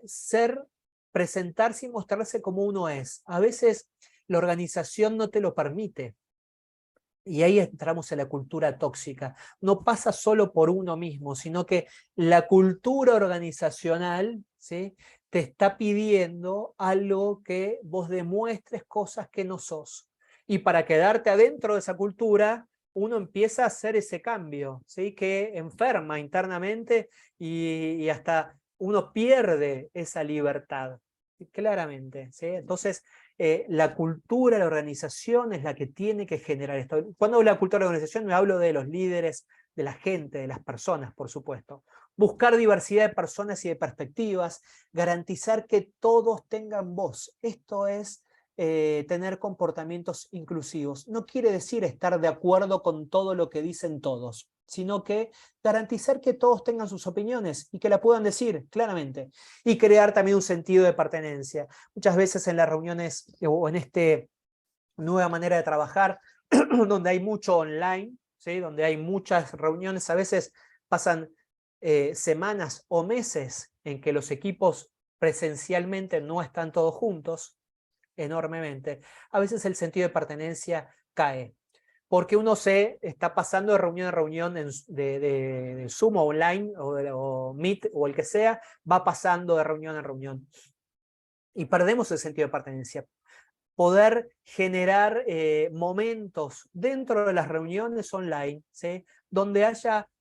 ser, presentarse y mostrarse como uno es. A veces la organización no te lo permite. Y ahí entramos en la cultura tóxica. No pasa solo por uno mismo, sino que la cultura organizacional, ¿sí? Te está pidiendo algo que vos demuestres cosas que no sos. Y para quedarte adentro de esa cultura, uno empieza a hacer ese cambio, ¿sí? Que enferma internamente y hasta uno pierde esa libertad, claramente, ¿sí? Entonces, la cultura, la organización es la que tiene que generar esto. Cuando hablo de la cultura de la organización, me hablo de los líderes, de la gente, de las personas, por supuesto. Buscar diversidad de personas y de perspectivas, garantizar que todos tengan voz. Esto es tener comportamientos inclusivos. No quiere decir estar de acuerdo con todo lo que dicen todos, sino que garantizar que todos tengan sus opiniones y que la puedan decir claramente. Y crear también un sentido de pertenencia. Muchas veces en las reuniones o en esta nueva manera de trabajar, donde hay mucho online, ¿sí? Donde hay muchas reuniones, a veces pasan semanas o meses en que los equipos presencialmente no están todos juntos, enormemente. A veces el sentido de pertenencia cae, porque uno se está pasando de reunión a reunión de Zoom o online o Meet o el que sea, va pasando de reunión a reunión. Y perdemos el sentido de pertenencia. Poder generar momentos dentro de las reuniones online, ¿sí? Donde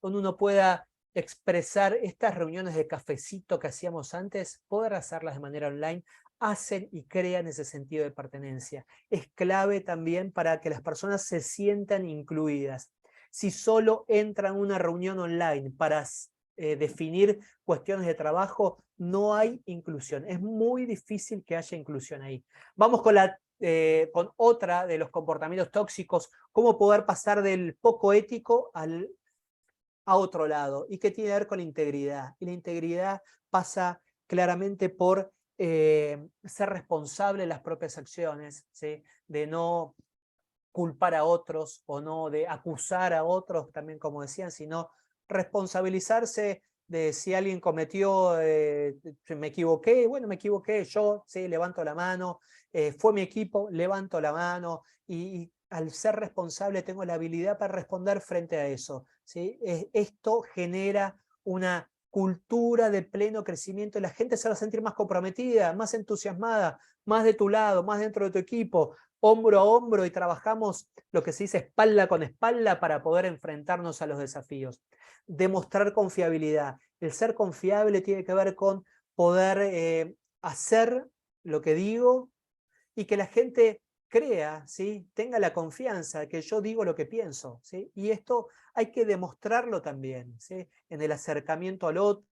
uno pueda expresar estas reuniones de cafecito que hacíamos antes, poder hacerlas de manera online, hacen y crean ese sentido de pertenencia. Es clave también para que las personas se sientan incluidas. Si solo entran a una reunión online para definir cuestiones de trabajo, no hay inclusión. Es muy difícil que haya inclusión ahí. Vamos con otra de los comportamientos tóxicos, cómo poder pasar del poco ético a otro lado, y que tiene que ver con la integridad. Y la integridad pasa claramente por ser responsable de las propias acciones, ¿sí? De no culpar a otros o no de acusar a otros, también como decían, sino responsabilizarse de si alguien cometió, me equivoqué, bueno, me equivoqué yo, sí, levanto la mano, fue mi equipo, levanto la mano, y al ser responsable tengo la habilidad para responder frente a eso, ¿sí? Esto genera una cultura de pleno crecimiento y la gente se va a sentir más comprometida, más entusiasmada, más de tu lado, más dentro de tu equipo, hombro a hombro, y trabajamos lo que se dice espalda con espalda para poder enfrentarnos a los desafíos. Demostrar confiabilidad. El ser confiable tiene que ver con poder hacer lo que digo y que la gente crea, ¿sí? Tenga la confianza de que yo digo lo que pienso, ¿sí? Y esto hay que demostrarlo también, ¿sí? En el acercamiento al otro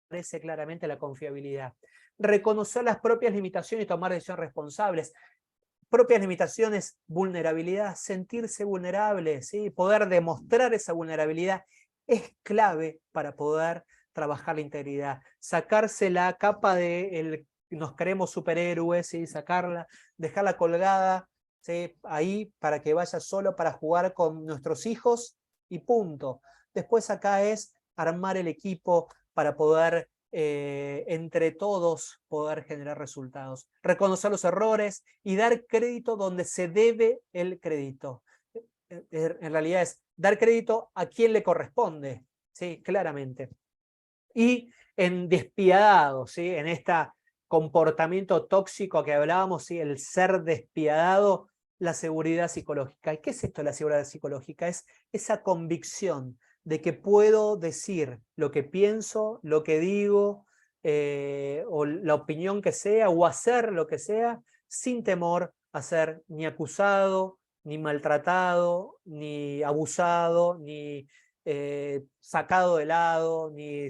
aparece claramente la confiabilidad. Reconocer las propias limitaciones y tomar decisiones responsables. Propias limitaciones, vulnerabilidad, sentirse vulnerable, ¿sí? Poder demostrar esa vulnerabilidad es clave para poder trabajar la integridad. Sacarse la capa de nos creemos superhéroes, ¿sí? Sacarla, dejarla colgada, ¿sí? Ahí para que vaya solo para jugar con nuestros hijos y punto. Después acá es armar el equipo para poder entre todos poder generar resultados. Reconocer los errores y dar crédito donde se debe el crédito. En realidad es dar crédito a quien le corresponde, ¿sí? Claramente. Y en despiadado, ¿sí? En este comportamiento tóxico que hablábamos, ¿sí? El ser despiadado, la seguridad psicológica. ¿Y qué es esto de la seguridad psicológica? Es esa convicción de que puedo decir lo que pienso, lo que digo, o la opinión que sea, o hacer lo que sea, sin temor a ser ni acusado, ni maltratado, ni abusado, ni sacado de lado, ni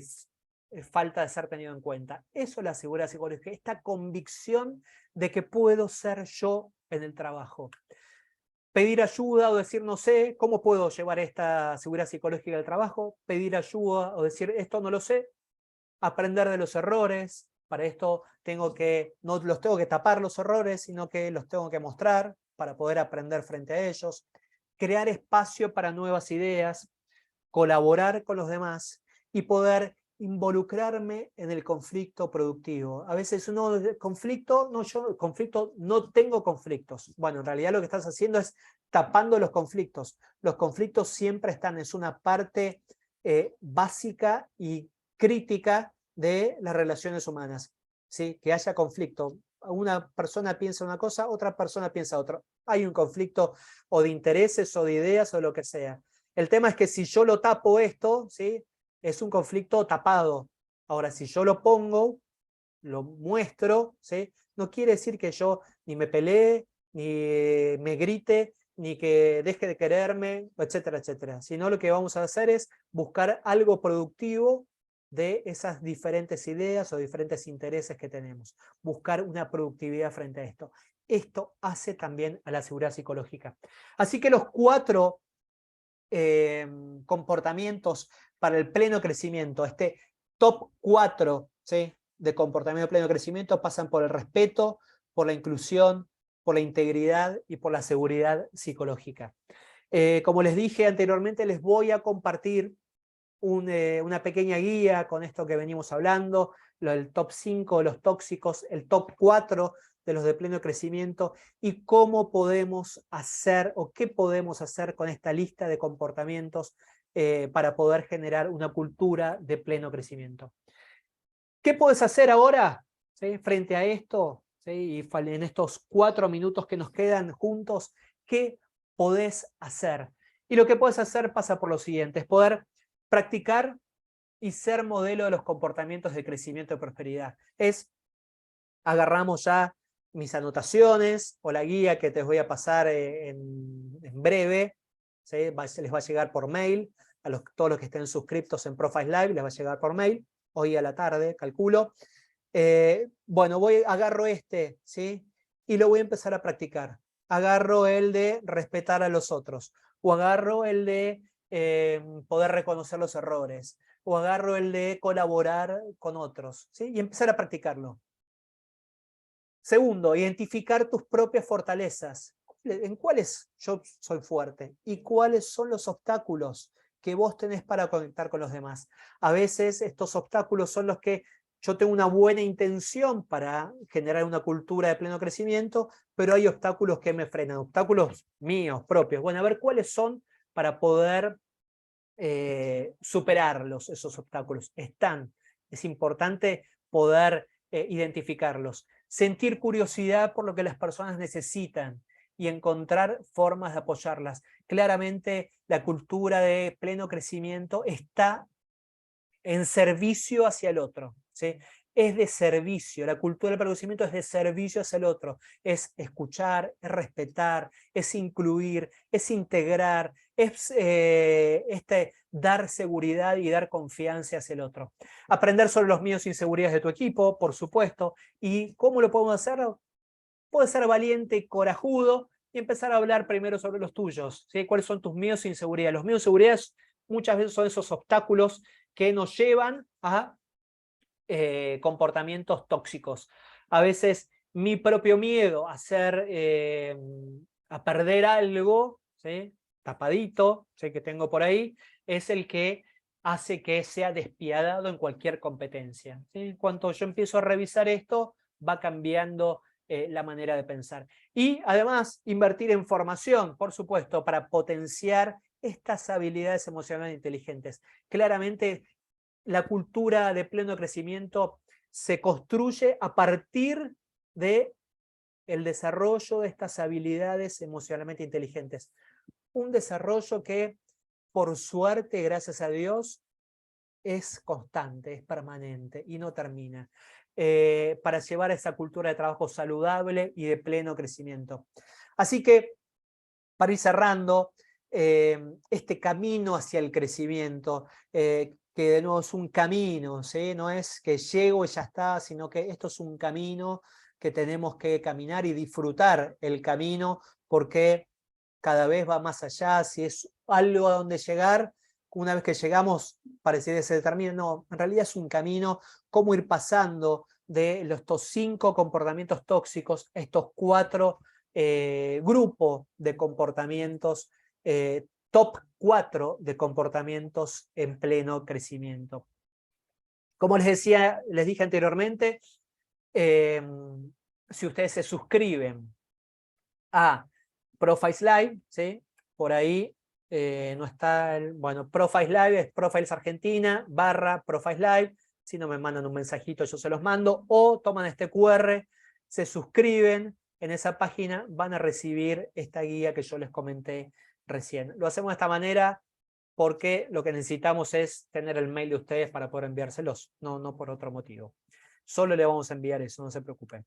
falta de ser tenido en cuenta. Eso es la seguridad psicológica, esta convicción de que puedo ser yo en el trabajo. Pedir ayuda o decir no sé, ¿cómo puedo llevar esta seguridad psicológica al trabajo? Pedir ayuda o decir esto no lo sé. Aprender de los errores. Para esto no los tengo que tapar los errores, sino que los tengo que mostrar para poder aprender frente a ellos. Crear espacio para nuevas ideas, colaborar con los demás y poder involucrarme en el conflicto productivo. A veces uno, conflicto, no tengo conflictos. Bueno, en realidad lo que estás haciendo es tapando los conflictos. Los conflictos siempre están, es una parte básica y crítica de las relaciones humanas, ¿sí? Que haya conflicto. Una persona piensa una cosa, otra persona piensa otra. Hay un conflicto o de intereses o de ideas o lo que sea. El tema es que si yo lo tapo esto, ¿sí? Es un conflicto tapado. Ahora, si yo lo pongo, lo muestro, ¿sí? No quiere decir que yo ni me pelee, ni me grite, ni que deje de quererme, etcétera, etcétera. Sino lo que vamos a hacer es buscar algo productivo de esas diferentes ideas o diferentes intereses que tenemos. Buscar una productividad frente a esto. Esto hace también a la seguridad psicológica. Así que los 4 comportamientos para el pleno crecimiento, este top 4, ¿sí? De comportamiento de pleno crecimiento pasan por el respeto, por la inclusión, por la integridad y por la seguridad psicológica. Como les dije anteriormente, les voy a compartir una pequeña guía con esto que venimos hablando, el top 5 de los tóxicos, el top 4 de los de pleno crecimiento y cómo podemos hacer o qué podemos hacer con esta lista de comportamientos para poder generar una cultura de pleno crecimiento. ¿Qué puedes hacer ahora, ¿sí? Frente a esto? ¿Sí? Y en estos 4 minutos que nos quedan juntos, ¿qué podés hacer? Y lo que puedes hacer pasa por lo siguiente, es poder practicar y ser modelo de los comportamientos de crecimiento y prosperidad. Agarramos ya mis anotaciones o la guía que te voy a pasar en breve, ¿sí? Les va a llegar por mail, todos los que estén suscriptos en Profile Live les va a llegar por mail, hoy a la tarde, calculo. Bueno, agarro ¿sí? Y lo voy a empezar a practicar. Agarro el de respetar a los otros, o agarro el de poder reconocer los errores, o agarro el de colaborar con otros, ¿sí? Y empezar a practicarlo. Segundo, identificar tus propias fortalezas. ¿En cuáles yo soy fuerte? ¿Y cuáles son los obstáculos que vos tenés para conectar con los demás? A veces estos obstáculos son los que yo tengo una buena intención para generar una cultura de pleno crecimiento, pero hay obstáculos que me frenan, obstáculos míos, propios. Bueno, a ver cuáles son para poder superarlos, esos obstáculos. Es importante poder identificarlos. Sentir curiosidad por lo que las personas necesitan y encontrar formas de apoyarlas. Claramente la cultura de pleno crecimiento está en servicio hacia el otro, ¿sí? es de servicio, la cultura del pleno crecimiento es de servicio hacia el otro, es escuchar, es respetar, es incluir, es integrar, es dar seguridad y dar confianza hacia el otro. Aprender sobre los miedos e inseguridades de tu equipo, por supuesto, y ¿cómo lo podemos hacer? Puedes ser valiente y corajudo y empezar a hablar primero sobre los tuyos, ¿sí? ¿Cuáles son tus miedos e inseguridades? Los miedos e inseguridades muchas veces son esos obstáculos que nos llevan a comportamientos tóxicos. A veces mi propio miedo a perder algo, ¿sí? Tapadito, sé que tengo por ahí, es el que hace que sea despiadado en cualquier competencia, ¿sí? En cuanto yo empiezo a revisar esto, va cambiando la manera de pensar. Y además, invertir en formación, por supuesto, para potenciar estas habilidades emocionales inteligentes. Claramente, la cultura de pleno crecimiento se construye a partir de el desarrollo de estas habilidades emocionalmente inteligentes. Un desarrollo que, por suerte, gracias a Dios, es constante, es permanente y no termina. Para llevar a esa cultura de trabajo saludable y de pleno crecimiento. Así que, para ir cerrando, este camino hacia el crecimiento, que de nuevo es un camino, ¿sí? No es que llego y ya está, sino que esto es un camino que tenemos que caminar y disfrutar el camino, porque cada vez va más allá. Si es algo a donde llegar, una vez que llegamos, parece que se determina, no, en realidad es un camino, cómo ir pasando de estos 5 comportamientos tóxicos a estos 4 grupos de comportamientos, top 4 de comportamientos en pleno crecimiento. Como les dije anteriormente, si ustedes se suscriben a Profiles Live, ¿sí? Por ahí no está, bueno, Profiles Live es Profiles Argentina /Profiles Live. Si no me mandan un mensajito, yo se los mando, o toman este QR, se suscriben en esa página, van a recibir esta guía que yo les comenté recién. Lo hacemos de esta manera porque lo que necesitamos es tener el mail de ustedes para poder enviárselos, no por otro motivo. Solo le vamos a enviar eso, no se preocupen.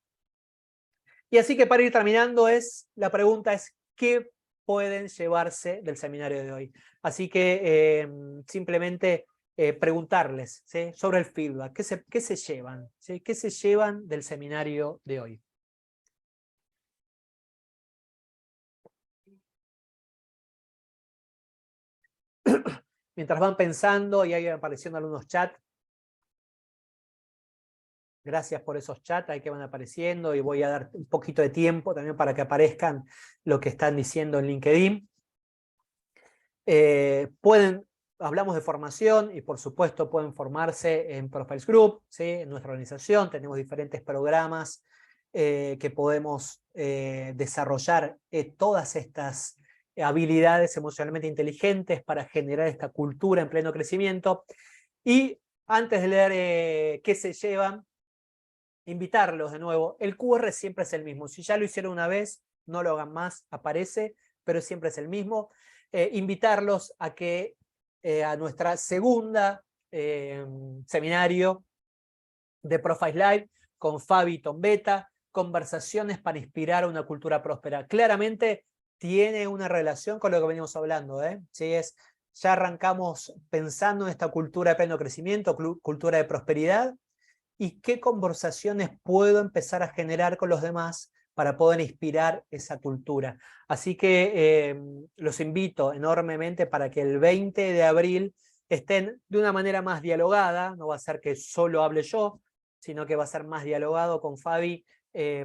Y así que para ir terminando, la pregunta es, ¿qué pueden llevarse del seminario de hoy? Así que simplemente preguntarles, ¿sí? Sobre el feedback, ¿qué se llevan? ¿Sí? ¿Qué se llevan del seminario de hoy? Mientras van pensando y ahí apareciendo algunos chats, gracias por esos chats ahí que van apareciendo, y voy a dar un poquito de tiempo también para que aparezcan lo que están diciendo en LinkedIn. Hablamos de formación y por supuesto pueden formarse en Profiles Group, ¿sí? En nuestra organización tenemos diferentes programas que podemos desarrollar todas estas habilidades emocionalmente inteligentes para generar esta cultura en pleno crecimiento. Y antes de leer qué se llevan, invitarlos de nuevo. El QR siempre es el mismo. Si ya lo hicieron una vez, no lo hagan más, aparece, pero siempre es el mismo. Invitarlos a que a nuestra segunda seminario de Profiles Live con Fabi Tombetta, conversaciones para inspirar una cultura próspera. Claramente tiene una relación con lo que venimos hablando, ¿eh? Sí, ya arrancamos pensando en esta cultura de pleno crecimiento, cultura de prosperidad, y qué conversaciones puedo empezar a generar con los demás para poder inspirar esa cultura. Así que los invito enormemente para que el 20 de abril estén de una manera más dialogada. No va a ser que solo hable yo, sino que va a ser más dialogado con Fabi,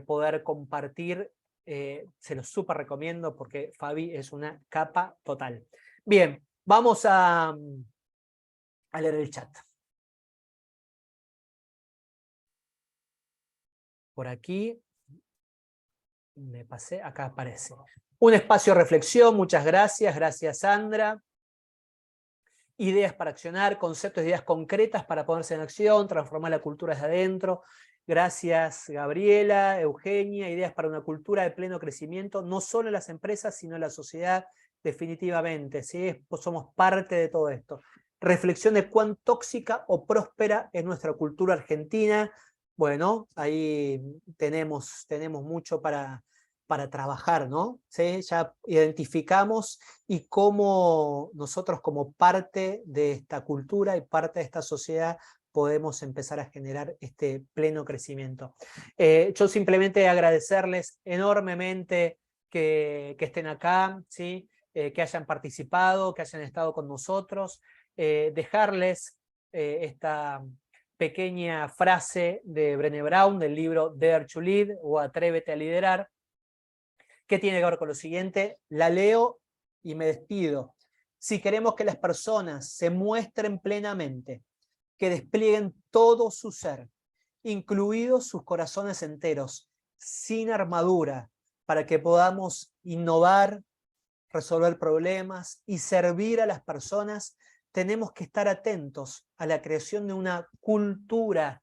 poder compartir. Se los súper recomiendo porque Fabi es una capa total. Bien, vamos a leer el chat. Por aquí me pasé, acá aparece. Un espacio de reflexión, muchas gracias. Gracias, Sandra. Ideas para accionar, conceptos, ideas concretas para ponerse en acción, transformar la cultura desde adentro. Gracias, Gabriela, Eugenia. Ideas para una cultura de pleno crecimiento, no solo en las empresas, sino en la sociedad, definitivamente. ¿Sí? Somos parte de todo esto. Reflexión de cuán tóxica o próspera es nuestra cultura argentina. Bueno, ahí tenemos mucho para trabajar, ¿no? ¿Sí? Ya identificamos y cómo nosotros como parte de esta cultura y parte de esta sociedad podemos empezar a generar este pleno crecimiento. Yo simplemente agradecerles enormemente que estén acá, ¿sí? Que hayan participado, que hayan estado con nosotros, dejarles esta pequeña frase de Brené Brown del libro Dare to Lead o Atrévete a liderar, que tiene que ver con lo siguiente. La leo y me despido. Si queremos que las personas se muestren plenamente, que desplieguen todo su ser, incluidos sus corazones enteros, sin armadura, para que podamos innovar, resolver problemas y servir a las personas, tenemos que estar atentos a la creación de una cultura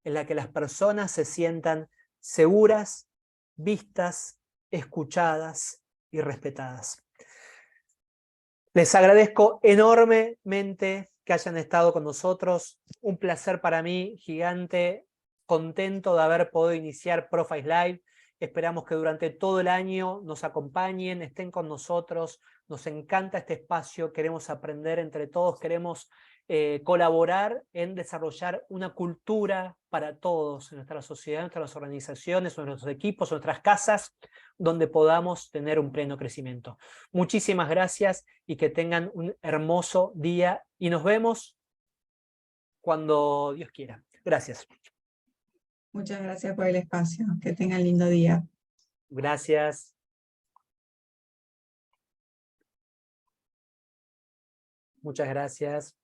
en la que las personas se sientan seguras, vistas, escuchadas y respetadas. Les agradezco enormemente que hayan estado con nosotros. Un placer para mí, gigante, contento de haber podido iniciar Profile Live. Esperamos que durante todo el año nos acompañen, estén con nosotros. Nos encanta este espacio, queremos aprender entre todos, queremos colaborar en desarrollar una cultura para todos en nuestra sociedad, en nuestras organizaciones, en nuestros equipos, en nuestras casas, donde podamos tener un pleno crecimiento. Muchísimas gracias y que tengan un hermoso día y nos vemos cuando Dios quiera. Gracias. Muchas gracias por el espacio. Que tengan lindo día. Gracias. Muchas gracias.